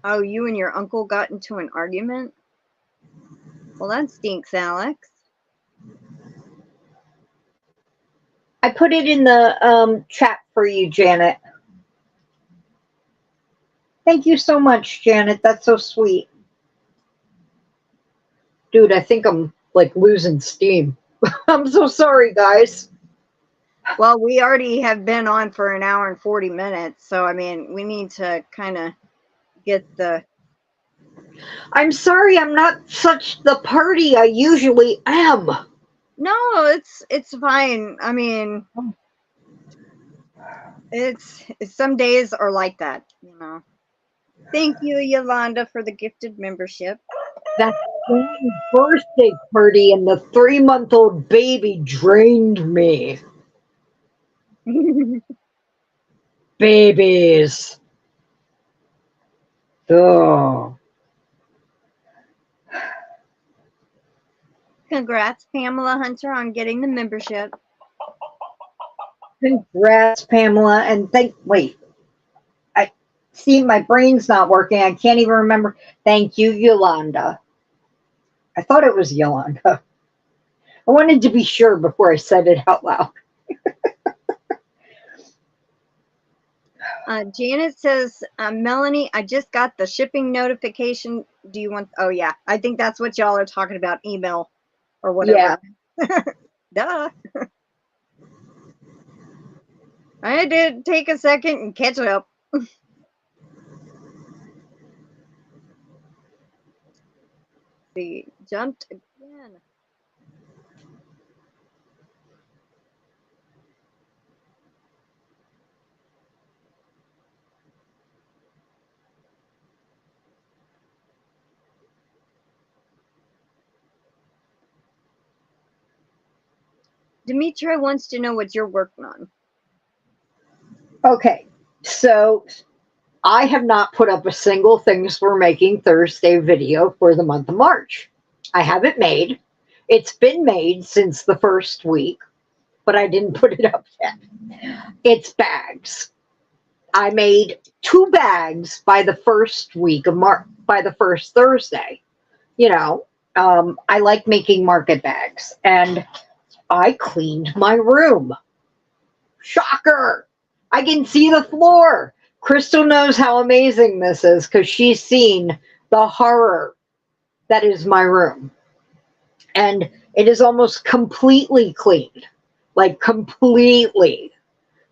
Oh, you and your uncle got into an argument? Well, that stinks, Alex. I put it in the chat for you, Janet. Thank you so much, Janet. That's so sweet. Dude, I think I'm like losing steam. I'm so sorry, guys. Well, we already have been on for an hour and 40 minutes. So, I mean, we need to kind of get the... I'm sorry I'm not such the party I usually am. No, it's fine. I mean, it's some days are like that, you know. Thank you, Yolanda, for the gifted membership. That birthday party and the 3-month-old baby drained me. Babies. Oh. Congrats, Pamela Hunter, on getting the membership. Congrats, Pamela, and wait. I see my brain's not working. I can't even remember. Thank you, Yolanda. I thought it was Yolanda. I wanted to be sure before I said it out loud. Janet says, Melanie, I just got the shipping notification. Do you want... Oh, yeah. I think that's what y'all are talking about, email or whatever. Yeah. Duh. I did take a second and catch up. See, jumped again. Demetra wants to know what you're working on. Okay, so I have not put up a single Things We're Making Thursday video for the month of March. I have it made. It's been made since the first week, but I didn't put it up yet. It's bags. I made 2 bags by the first week of March, by the first Thursday. You know, I like making market bags, and I cleaned my room. Shocker! I can see the floor. Crystal knows how amazing this is because she's seen the horror that is my room. And it is almost completely cleaned. Like completely.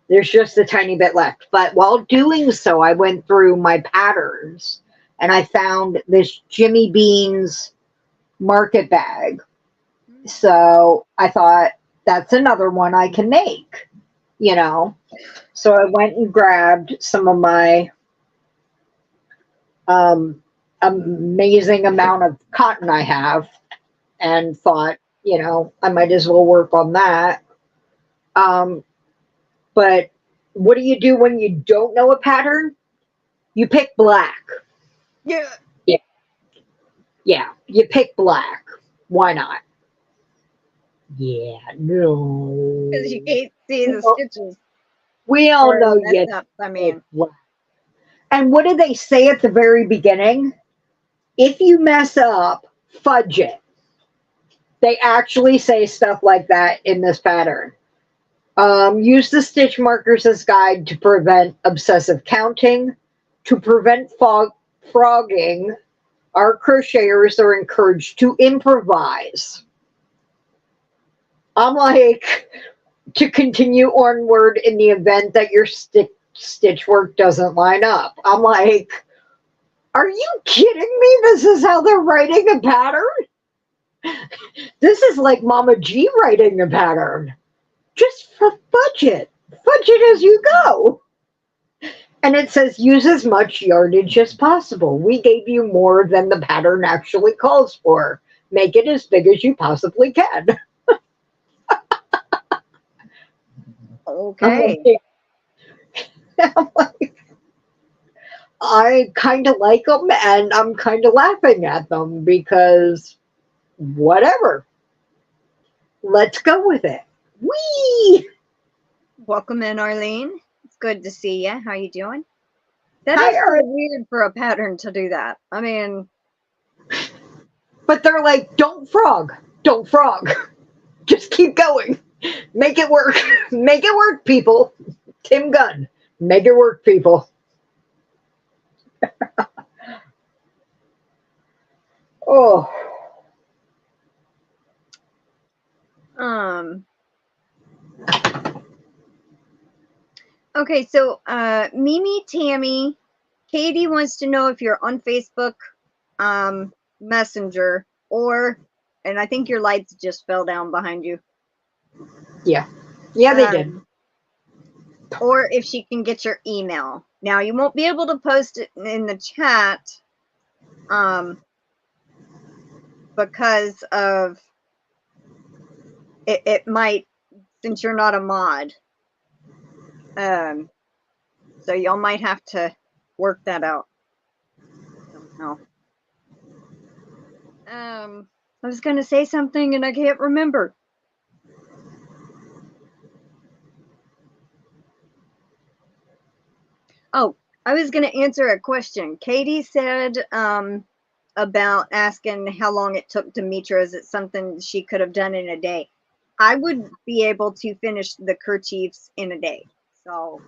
There's just a tiny bit left. But while doing so, I went through my patterns and I found this Jimmy Beans market bag. So I thought, that's another one I can make, you know. So I went and grabbed some of my amazing amount of cotton I have and thought, you know, I might as well work on that. But what do you do when you don't know a pattern? You pick black. Yeah. Yeah. Yeah, you pick black. Why not? Yeah, no. Because you can't see the stitches. We all know you. I mean. And what do they say at the very beginning? If you mess up, fudge it. They actually say stuff like that in this pattern. Use the stitch markers as guide to prevent obsessive counting. To prevent frogging, our crocheters are encouraged to improvise. I'm like, to continue onward in the event that your stitch work doesn't line up. I'm like, are you kidding me? This is how they're writing a pattern? This is like Mama G writing the pattern. Just for budget. Budget as you go. And it says use as much yardage as possible. We gave you more than the pattern actually calls for. Make it as big as you possibly can. Okay. I'm like, I kind of like them and I'm kind of laughing at them because whatever. Let's go with it. Whee! Welcome in, Arlene. It's good to see you. How you doing? That Hi, is kind of weird for a pattern to do that. I mean, but they're like, don't frog. Don't frog. Just keep going. Make it work. Make it work, people. Tim Gunn. Make it work, people. Oh. Okay, so Mimi, Tammy, Katie wants to know if you're on Facebook Messenger and I think your lights just fell down behind you. Yeah. Yeah, they did. Or if she can get your email. Now, you won't be able to post it in the chat because of it might, since you're not a mod. So y'all might have to work that out somehow. I was going to say something and I can't remember. Oh, I was going to answer a question. Katie said about asking how long it took Demetra. Is it something she could have done in a day? I would be able to finish the kerchiefs in a day. So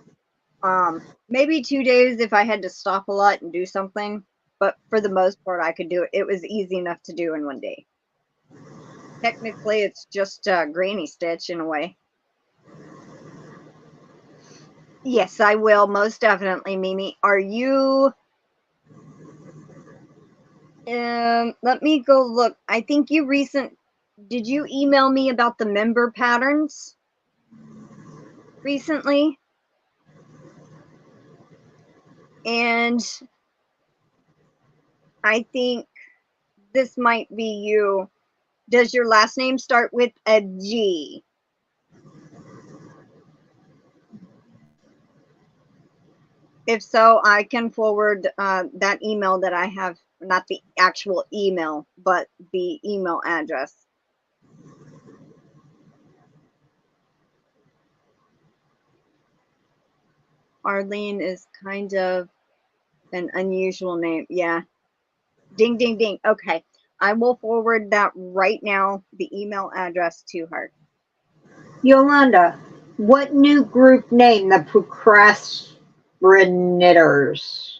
maybe 2 days if I had to stop a lot and do something. But for the most part, I could do it. It was easy enough to do in 1 day. Technically, it's just granny stitch in a way. Yes, I will. Most definitely, Mimi. Are you... let me go look. I think you did you email me about the member patterns recently? And I think this might be you. Does your last name start with a G? If so, I can forward that email that I have, not the actual email, but the email address. Arlene is kind of an unusual name. Yeah. Ding, ding, ding. Okay. I will forward that right now, the email address to her. Yolanda, what new group name, the Procrastinators?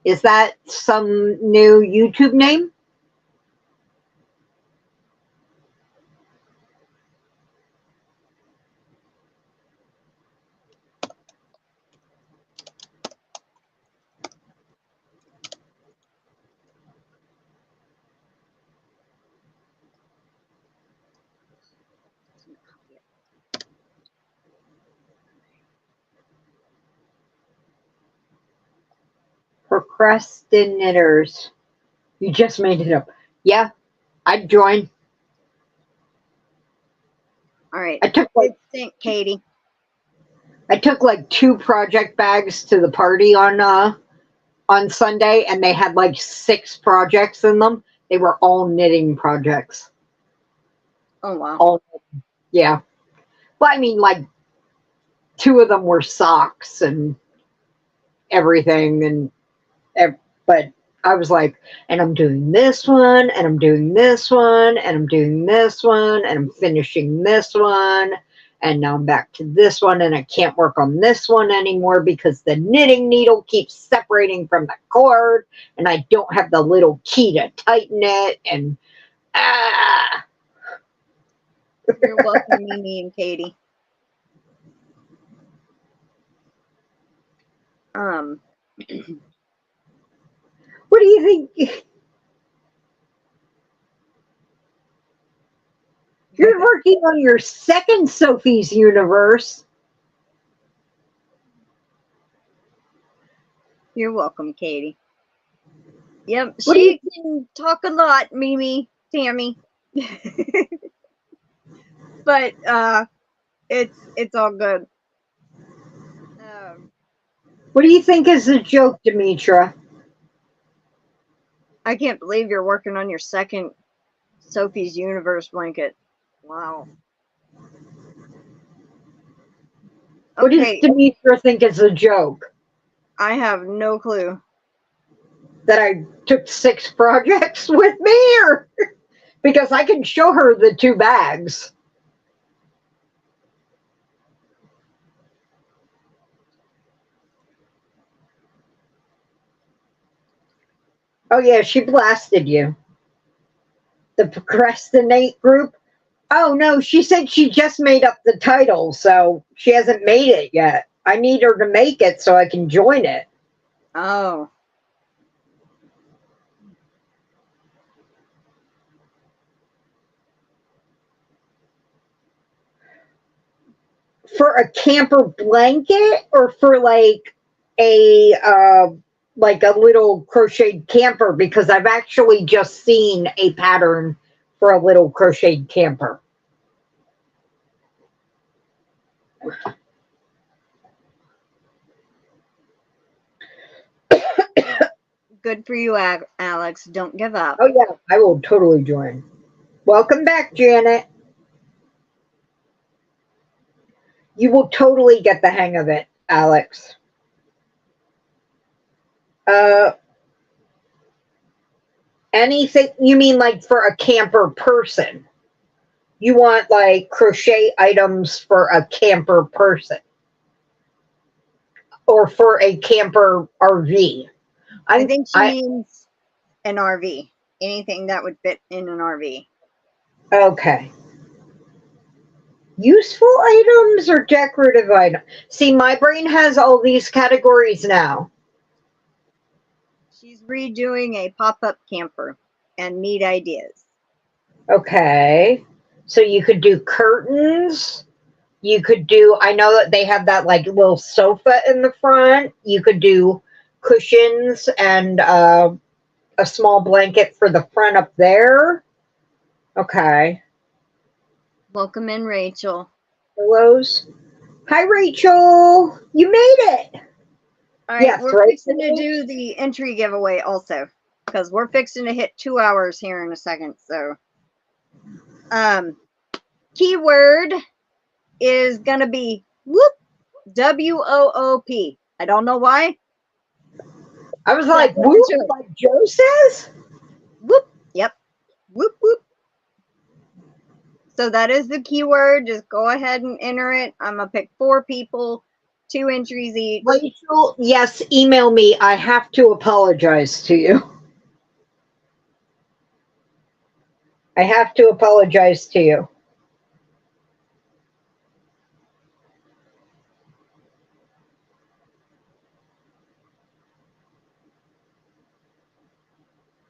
Is that some new YouTube name? Procrastinators. You just made it up. Yeah, I'd join. All right. I took Katie. I took like 2 project bags to the party on Sunday, and they had like 6 projects in them. They were all knitting projects. Oh wow. All, yeah. Well, I mean, like 2 of them were socks and everything, but I was like, and I'm doing this one, and I'm doing this one, and I'm doing this one, and I'm finishing this one, and now I'm back to this one, and I can't work on this one anymore because the knitting needle keeps separating from the cord, and I don't have the little key to tighten it, and You're welcome, Mimi and Katie. What do you think? You're working on your second Sophie's Universe. You're welcome, Katie. Yep, she can talk a lot, Mimi, Tammy. But it's all good. What do you think is the joke, Demetra? I can't believe you're working on your second Sophie's Universe blanket. Wow. What does Demetra think is a joke? I have no clue. That I took 6 projects with me, or because I can show her the 2 bags. Oh yeah, she blasted you. The procrastinate group. Oh no, she said she just made up the title, so she hasn't made it yet. I need her to make it so I can join it. Oh. For a camper blanket, or for like a little crocheted camper? Because I've actually just seen a pattern for a little crocheted camper. Good for you, Alex. Don't give up. Oh yeah, I will totally join. Welcome back, Janet. You will totally get the hang of it, Alex. Anything, you mean like for a camper person? You want like crochet items for a camper person? Or for a camper RV? I think she means an RV. Anything that would fit in an RV. Okay. Useful items or decorative items? See, my brain has all these categories now. She's redoing a pop-up camper and neat ideas. Okay. So you could do curtains. You could do, I know that they have that like little sofa in the front. You could do cushions and a small blanket for the front up there. Okay. Welcome in, Rachel. Pillows. Hi, Rachel. You made it. All right, we're fixing to do the entry giveaway also, because we're fixing to hit 2 hours here in a second. So, keyword is gonna be whoop, WOOP. I don't know why. I was like, whoop, like Joe says? Whoop. Yep. Whoop, whoop. So that is the keyword. Just go ahead and enter it. I'm going to pick 4 people, 2 entries each. Rachel, yes, email me. I have to apologize to you. I have to apologize to you.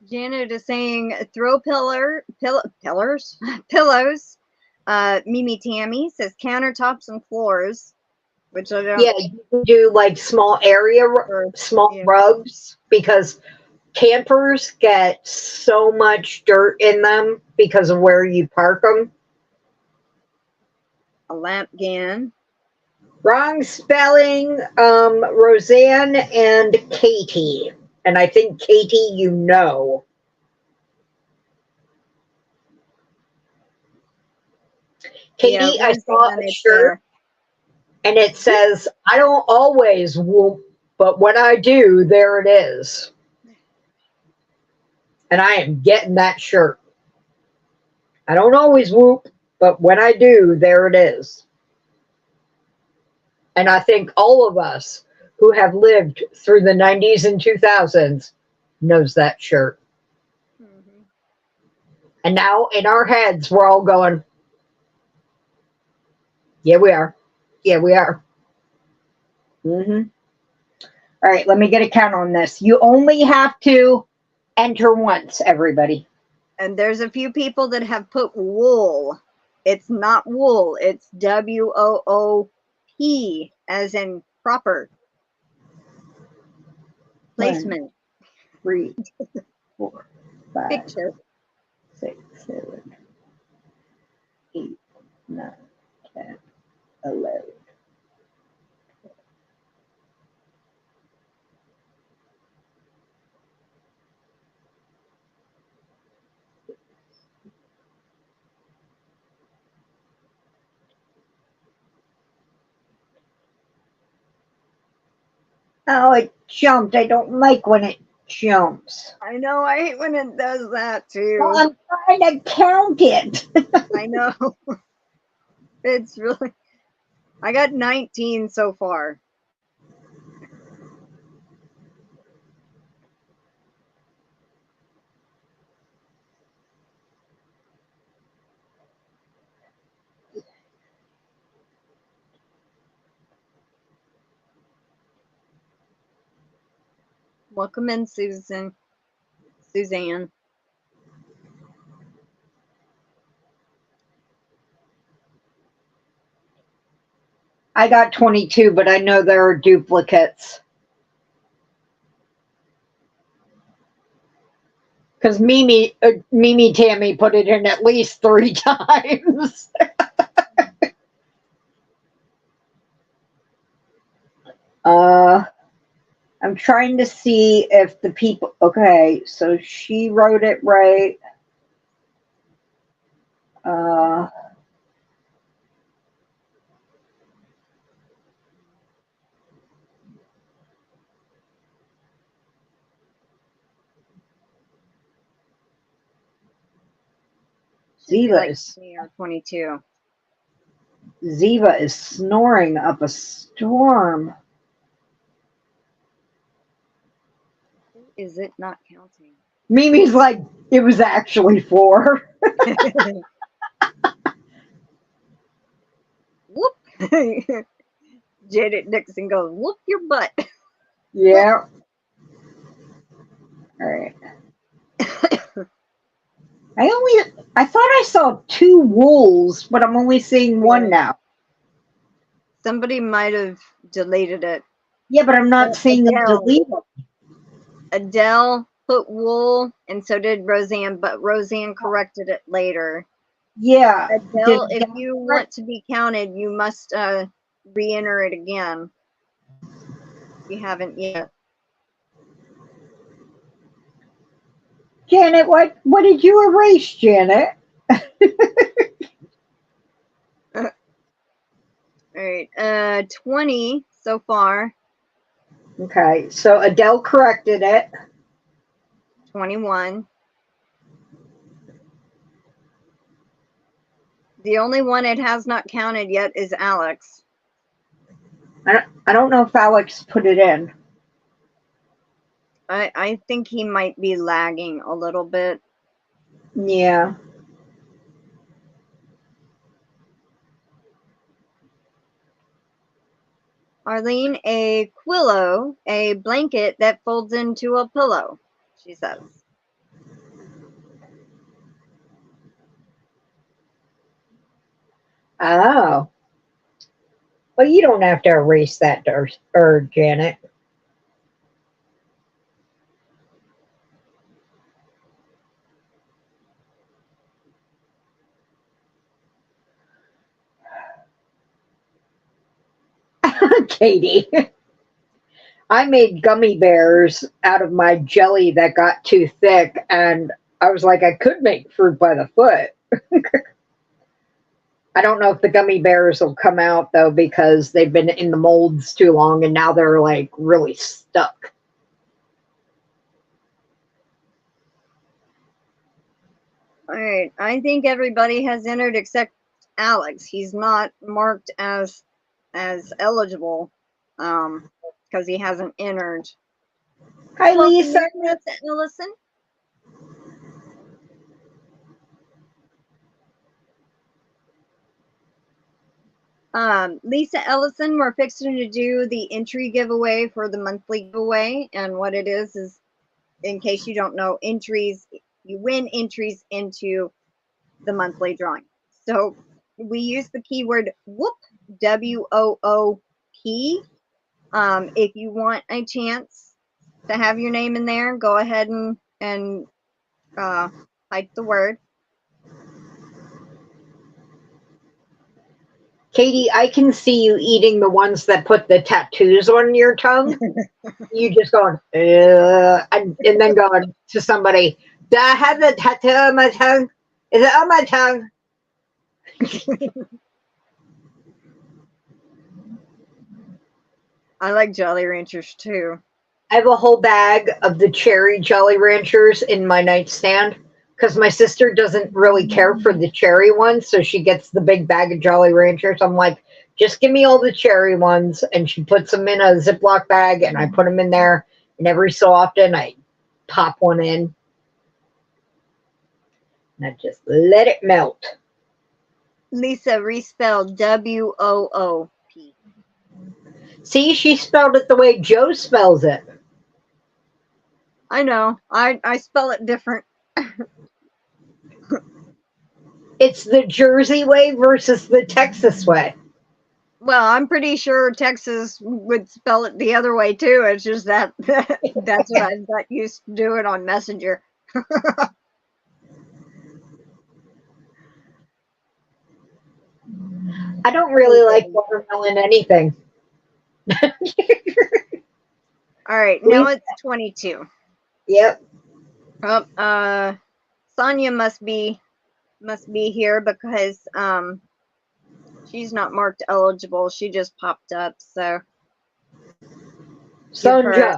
Janet is saying throw pillows. Mimi Tammy says countertops and floors, which I don't. Yeah, you can do like small area, small rugs, because campers get so much dirt in them because of where you park them. A lampgan. Wrong spelling, Roseanne and Katie. And I think Katie, you know. Katie, Yeah, I saw a shirt and it says, I don't always whoop, but when I do, there it is. And I am getting that shirt. I don't always whoop, but when I do, there it is. And I think all of us who have lived through the 90s and 2000s knows that shirt. Mm-hmm. And now in our heads, we're all going, yeah, we are. Yeah, we are. Mm-hmm. All right, let me get a count on this. You only have to enter once, everybody. And there's a few people that have put wool. It's not wool. It's WOOP, as in proper placement. 1, 3, 4, 5, Picture. 6, 7, 8, 9, 10, 11. Oh, it jumped. I don't like when it jumps. I know. I hate when it does that too. Well, I'm trying to count it. I know. It's really. I got 19 so far. Welcome in, Suzanne. I got 22, but I know there are duplicates. Because Mimi Tammy put it in at least 3 times. I'm trying to see if the people. Okay, so she wrote it right. Ziva like is 20 or 22. Ziva is snoring up a storm. Is it not counting? Mimi's like, it was actually 4. Whoop. Janet Dixon goes, whoop your butt. Yeah. All right. I thought I saw 2 wools, but I'm only seeing 1 now. Somebody might have deleted it. Yeah, but I'm not seeing them delete it. Adele put wool, and so did Roseanne, but Roseanne corrected it later. Yeah. Adele, if you want to be counted, you must re-enter it again. You haven't yet. Janet, what did you erase, Janet? All right, 20 so far. Okay, so Adele corrected it. 21. The only one it has not counted yet is Alex. I don't know if Alex put it in. I think he might be lagging a little bit. Yeah. Arlene, a quillo, a blanket that folds into a pillow, she says. Oh. Well, you don't have to erase that, Janet. Katie. I made gummy bears out of my jelly that got too thick, and I was like, I could make fruit by the foot. I don't know if the gummy bears will come out, though, because they've been in the molds too long, and now they're, like, really stuck. All right, I think everybody has entered except Alex. He's not marked as eligible because he hasn't entered. Hi, Lisa. Ellison. Lisa Ellison, we're fixing to do the entry giveaway for the monthly giveaway, and what it is, in case you don't know, entries, you win entries into the monthly drawing. So we use the keyword whoop, W-O-O-P. If you want a chance to have your name in there, go ahead and type the word. Katie, I can see you eating the ones that put the tattoos on your tongue. You just going, and then going to somebody, do I have the tattoo on my tongue? Is it on my tongue? I like Jolly Ranchers too. I have a whole bag of the cherry Jolly Ranchers in my nightstand because my sister doesn't really care for the cherry ones, so she gets the big bag of Jolly Ranchers. I'm like, just give me all the cherry ones, and she puts them in a Ziploc bag, and I put them in there, and every so often I pop one in, and I just let it melt. Lisa respelled W-O-O-P. See, she spelled it the way Joe spells it. I know. I spell it different. It's the Jersey way versus the Texas way. Well, I'm pretty sure Texas would spell it the other way too. It's just that's what I've got used to doing on Messenger. I don't really like watermelon anything. All right, now it's 22. Yep. Oh, Sonia must be here because she's not marked eligible. She just popped up, so Sonja,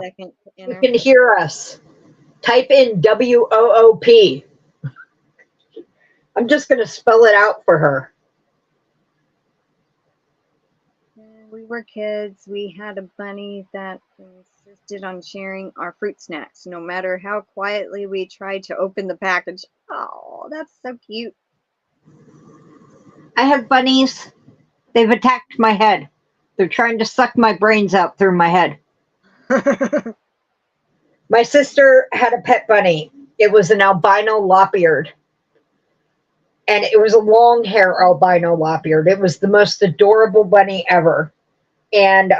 you can hear us. Type in WOOP. I'm just going to spell it out for her. We were kids. We had a bunny that insisted on sharing our fruit snacks, no matter how quietly we tried to open the package. Oh, that's so cute. I have bunnies. They've attacked my head. They're trying to suck my brains out through my head. My sister had a pet bunny. It was an albino lop-eared. And it was a long hair albino lop-eared. It was the most adorable bunny ever. And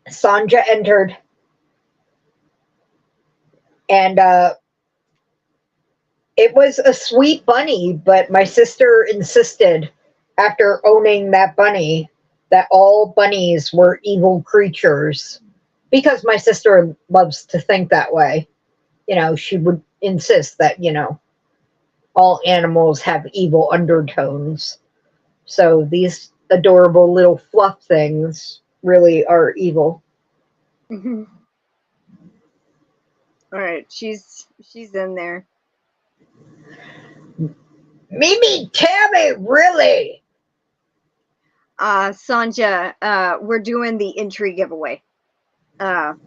Sonja entered. And it was a sweet bunny, but my sister insisted, after owning that bunny, that all bunnies were evil creatures. Because my sister loves to think that way. You know, she would insist that, you know, all animals have evil undertones. So these adorable little fluff things really are evil. All right, she's in there. Mimi, Tammy, really? Sonja, we're doing the entry giveaway.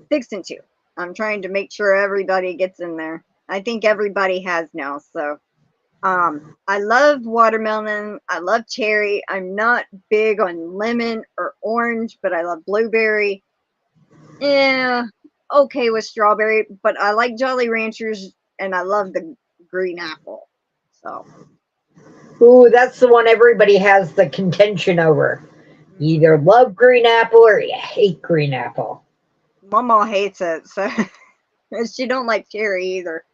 Dixon too. I'm trying to make sure everybody gets in there. I think everybody has now, so I love watermelon. I love cherry. I'm not big on lemon or orange, but I love blueberry. Yeah, okay with strawberry, but I like Jolly Ranchers and I love the green apple. So. Ooh, that's the one everybody has the contention over. You either love green apple or you hate green apple. Mama hates it, so she don't like cherry either.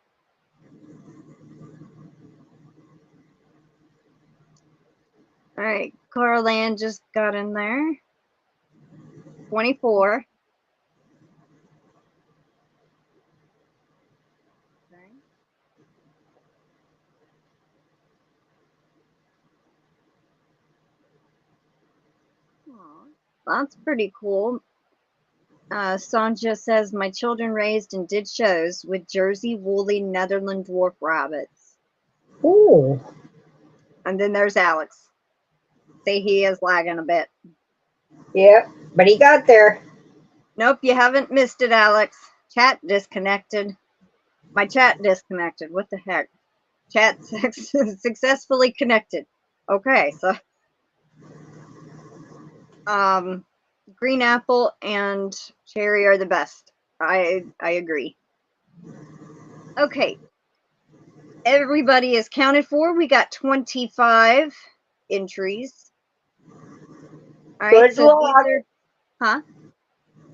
All right, Coraline just got in there. 24. Okay. Aww, that's pretty cool. Sonja says, my children raised and did shows with Jersey woolly Netherland dwarf rabbits. Ooh. And then there's Alex. See, he is lagging a bit. Yep, but he got there. Nope, you haven't missed it, Alex. Chat disconnected. My chat disconnected. What the heck? Chat successfully connected. Okay, so green apple and cherry are the best. I agree. Okay. Everybody is counted for. We got 25 entries. All right, good luck. Huh?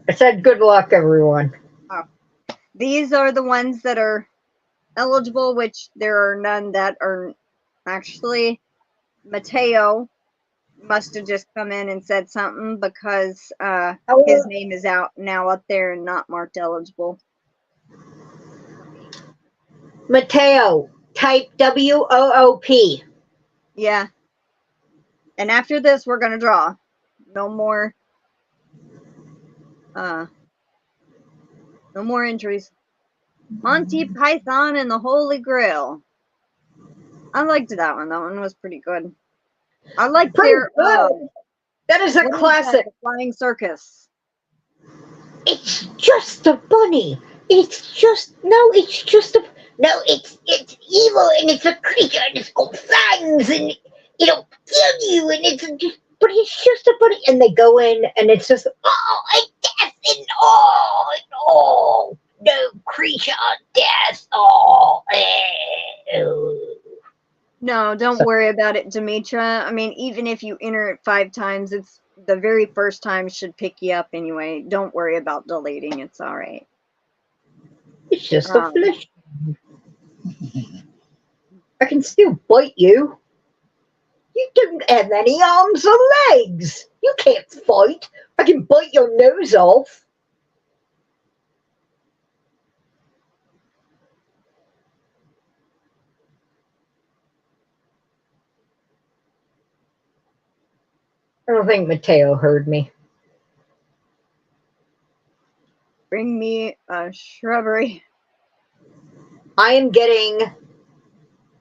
I said good luck, everyone. Oh. These are the ones that are eligible, which there are none that are actually. Mateo must have just come in and said something because his name is out now up there and not marked eligible. Mateo, type WOOP. Yeah. And after this, we're going to draw. No more entries. Monty Python and the Holy Grail. I liked that one. That one was pretty good. I liked their that is a classic. The Flying Circus. It's just a bunny. It's just it's evil and it's a creature and it's got fangs and it'll kill you and but it's just a bunny. And they go in and it's just and death and no creature death No, don't worry about it, Demetra. I mean, even if you enter it 5 times, it's the very first time should pick you up anyway. Don't worry about deleting. It's all right. It's just a flesh. I can still bite you. You don't have any arms or legs. You can't fight. I can bite your nose off. I don't think Mateo heard me. Bring me a shrubbery. I am getting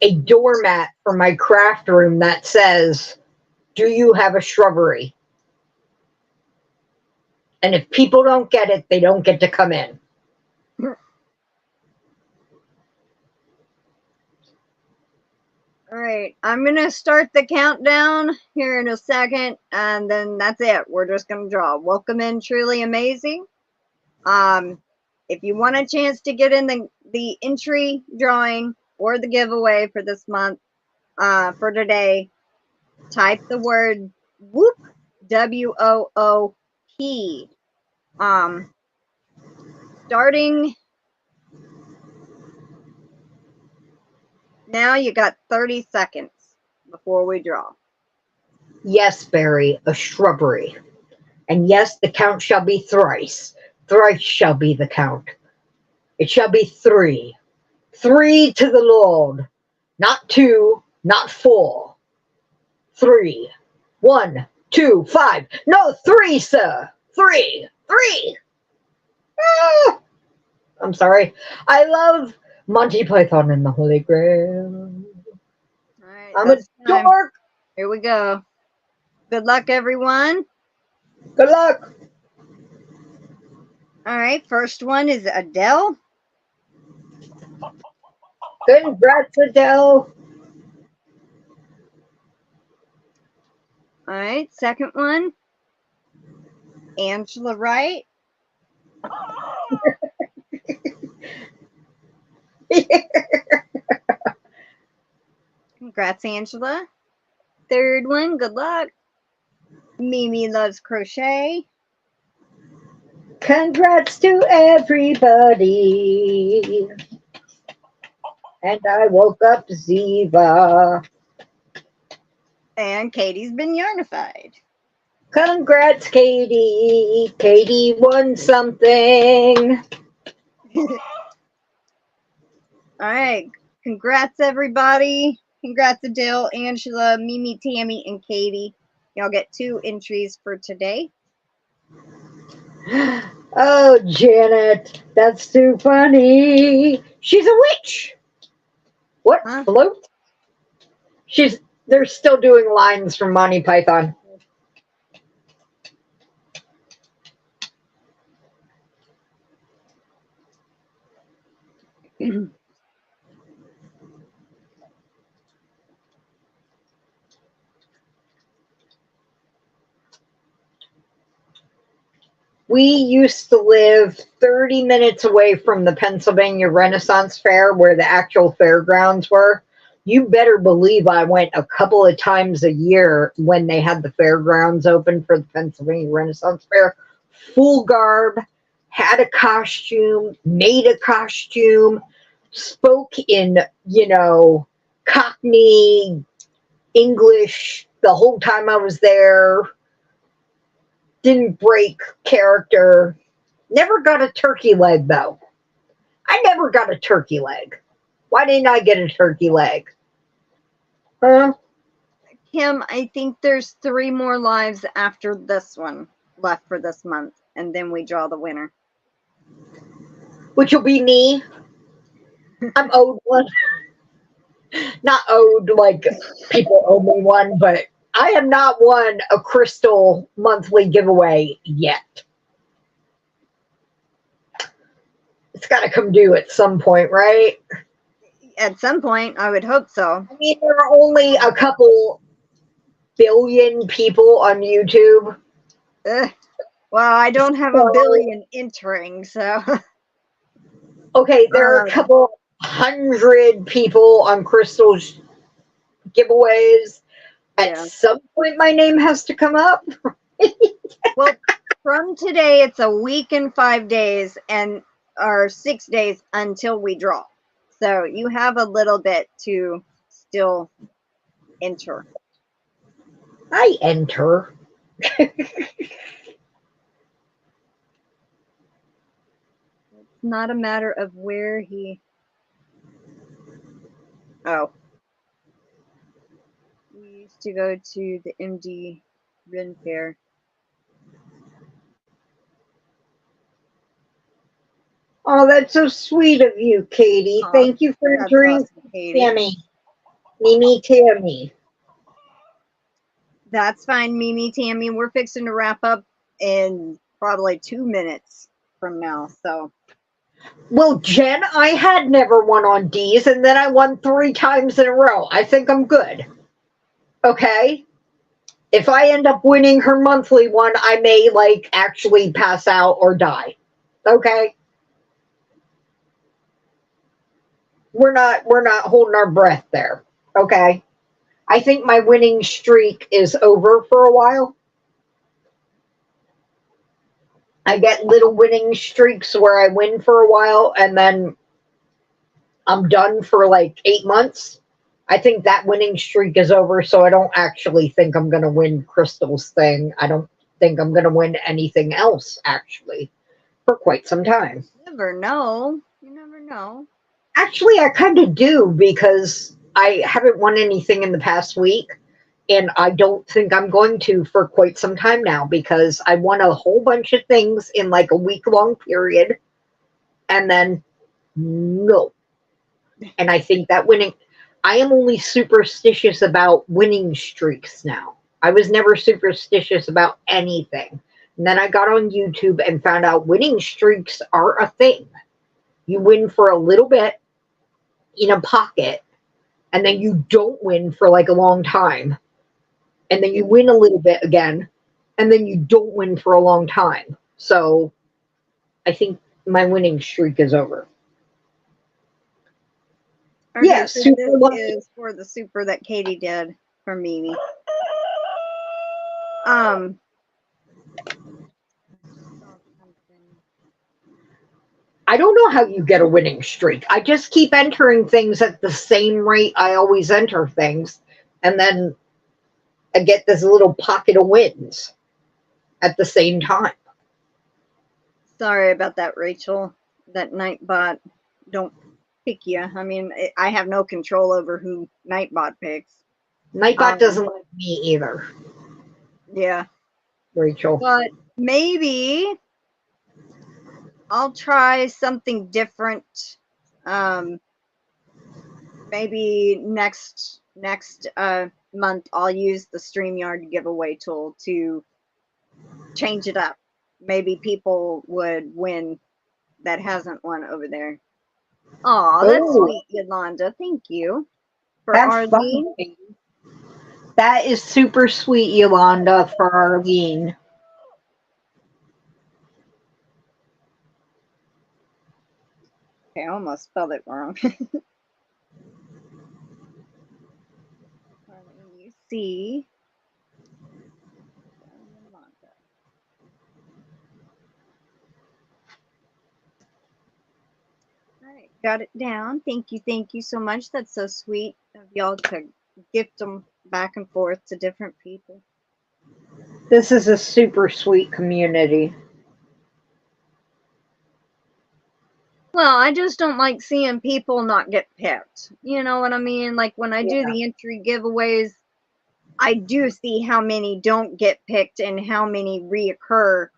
a doormat for my craft room that says, "Do you have a shrubbery?" And if people don't get it, they don't get to come in. All right, I'm going to start the countdown here in a second, and then that's it. We're just going to draw. Welcome in Truly Amazing. If you want a chance to get in the entry drawing or the giveaway for this month, for today, type the word WOOP, WOOP. Starting now, you got 30 seconds before we draw. Yes, Barry, a shrubbery. And yes, the count shall be thrice. Thrice shall be the count. It shall be 3. 3 to the Lord. Not 2, not 4. 3. 1, 2, 5. No, 3, sir. 3. 3. Ah! I'm sorry. I love Monty Python and the Holy Grail. All right, I'm a dork. Here we go. Good luck, everyone. Good luck. All right, first one is Adele. Congrats, Adele. All right, second one, Angela Wright. Congrats, Angela. Third one, good luck. Mimi Loves Crochet. Congrats to everybody. And I woke up Ziva. And Katie's been yarnified. Congrats, Katie. Katie won something. All right. Congrats, everybody. Congrats, Adele, Angela, Mimi, Tammy, and Katie. Y'all get 2 entries for today. Oh, Janet, that's too funny. She's a witch. What? Huh? Float? They're still doing lines from Monty Python. We used to live 30 minutes away from the Pennsylvania Renaissance Fair where the actual fairgrounds were. You better believe I went a couple of times a year when they had the fairgrounds open for the Pennsylvania Renaissance Fair. Full garb, had a costume, made a costume, spoke in, Cockney English the whole time I was there. Didn't break character. Never got a turkey leg, though. I never got a turkey leg. Why didn't I get a turkey leg? Huh? Kim, I think there's 3 more lives after this one left for this month, and then we draw the winner. Which will be me. I'm owed one. Not owed like people owe me one, but I have not won a crystal monthly giveaway yet. It's got to come due at some point, right? At some point, I would hope so. I mean, there are only a couple billion people on YouTube. Well, I don't have a billion entering, so. Okay, there are a couple 100 people on crystals giveaways. At some point, my name has to come up. Well, from today, it's a week and 5 days, or 6 days until we draw. So you have a little bit to still enter. I enter. It's not a matter of where he. Oh. We used to go to the MD Ren Fair. Oh, that's so sweet of you, Katie. Thank you for entering, awesome, Tammy. Mimi Tammy. That's fine, Mimi Tammy. We're fixing to wrap up in probably 2 minutes from now. So. Well, Jen, I had never won on D's, and then I won 3 times in a row. I think I'm good. Okay? If I end up winning her monthly one, I may, actually pass out or die. Okay? We're not holding our breath there. Okay? I think my winning streak is over for a while. I get little winning streaks where I win for a while and then I'm done for 8 months. I think that winning streak is over, so I don't actually think I'm going to win Crystal's thing. I don't think I'm going to win anything else, actually, for quite some time. You never know. You never know. Actually, I kind of do, because I haven't won anything in the past week. And I don't think I'm going to for quite some time now, because I won a whole bunch of things in a week-long period. And then, no. And I think that winning... I am only superstitious about winning streaks now. I was never superstitious about anything. And then I got on YouTube and found out winning streaks are a thing. You win for a little bit in a pocket, and then you don't win for a long time. And then you win a little bit again, and then you don't win for a long time. So I think my winning streak is over. Okay, yes, so this is for the super that Katie did for Mimi. I don't know how you get a winning streak. I just keep entering things at the same rate I always enter things, and then I get this little pocket of wins at the same time. Sorry about that, Rachel. That Nightbot don't pick you. I mean, I have no control over who Nightbot picks. Nightbot doesn't like me either. Yeah. Rachel. But maybe I'll try something different. Maybe next month I'll use the StreamYard giveaway tool to change it up. Maybe people would win that hasn't won over there. Oh, that's sweet, Yolanda. Thank you. For Arlene. That is super sweet, Yolanda, for Arlene. Okay, I almost spelled it wrong. You see. All right, got it down. Thank you so much. That's so sweet of y'all to gift them back and forth to different people. This is a super sweet community. Well, I just don't like seeing people not get picked. You know what I mean? Like when I do the entry giveaways, I do see how many don't get picked and how many reoccur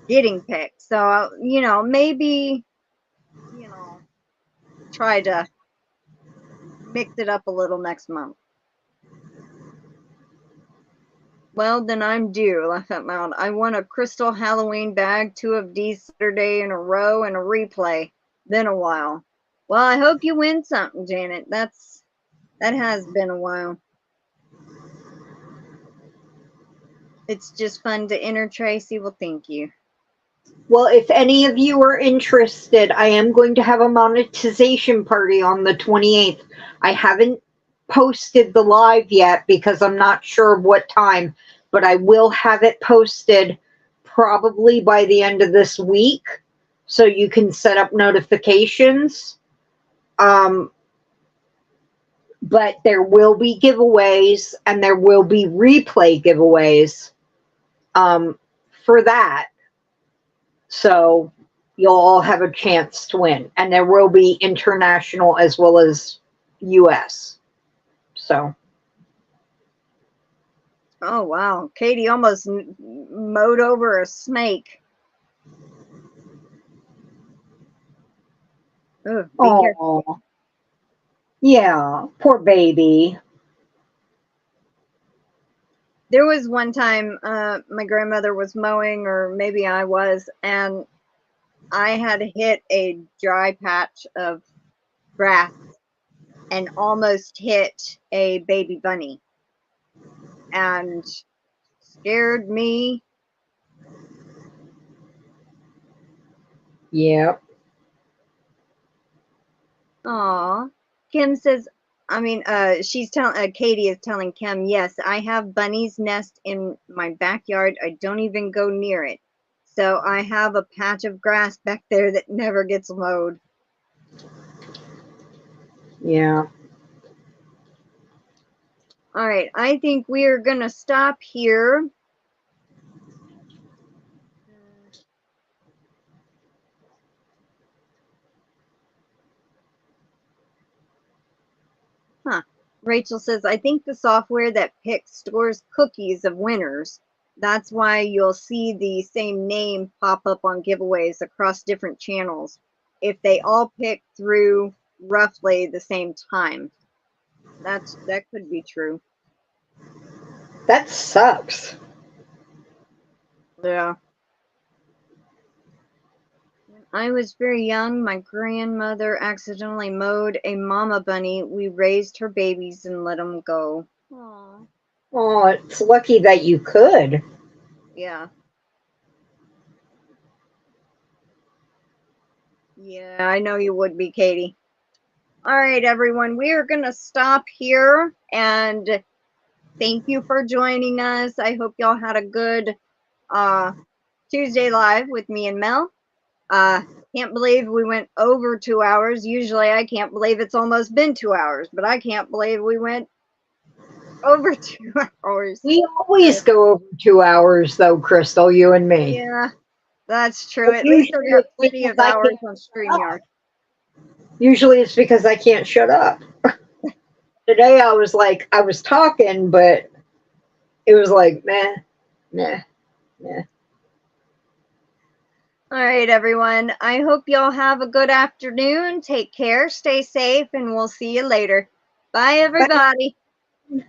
getting picked. So, you know, maybe, you know, try to mix it up a little next month. Well, then I'm due. Laugh out loud. I won a crystal Halloween bag, 2 of these Saturday in a row, and a replay. Been a while. Well, I hope you win something, Janet. That has been a while. It's just fun to enter, Tracy. Well, thank you. Well, if any of you are interested, I am going to have a monetization party on the 28th. I haven't posted the live yet because I'm not sure what time, but I will have it posted probably by the end of this week, so you can set up notifications. But there will be giveaways, and there will be replay giveaways for that. So you'll all have a chance to win. And there will be international as well as US. So. Oh, wow. Katie almost mowed over a snake. Ooh, be careful. Yeah, poor baby. There was one time my grandmother was mowing, or maybe I was, and I had hit a dry patch of grass and almost hit a baby bunny and scared me. Yep. Aw. Kim says, she's telling, Katie is telling Kim, yes, I have bunny's nest in my backyard. I don't even go near it. So I have a patch of grass back there that never gets mowed. Yeah. All right, I think we are going to stop here. Huh. Rachel says, I think the software that picks stores cookies of winners. That's why you'll see the same name pop up on giveaways across different channels if they all pick through roughly the same time. That could be true. That sucks. Yeah. When I was very young, my grandmother accidentally mowed a mama bunny. We raised her babies and let them go. Aww. Oh, it's lucky that you could. Yeah. Yeah, I know you would be, Katie. All right, everyone, we are going to stop here, and thank you for joining us. I hope y'all had a good Tuesday live with me and Mel. Can't believe we went over 2 hours. Usually I can't believe it's almost been 2 hours, but I can't believe we went over 2 hours. We always go over 2 hours, though, Crystal, you and me. Yeah, that's true. At least I got plenty of hours on StreamYard. Usually it's because I can't shut up. Today I was talking, but it was like, nah. All right, everyone. I hope y'all have a good afternoon. Take care, stay safe, and we'll see you later. Bye, everybody. Bye.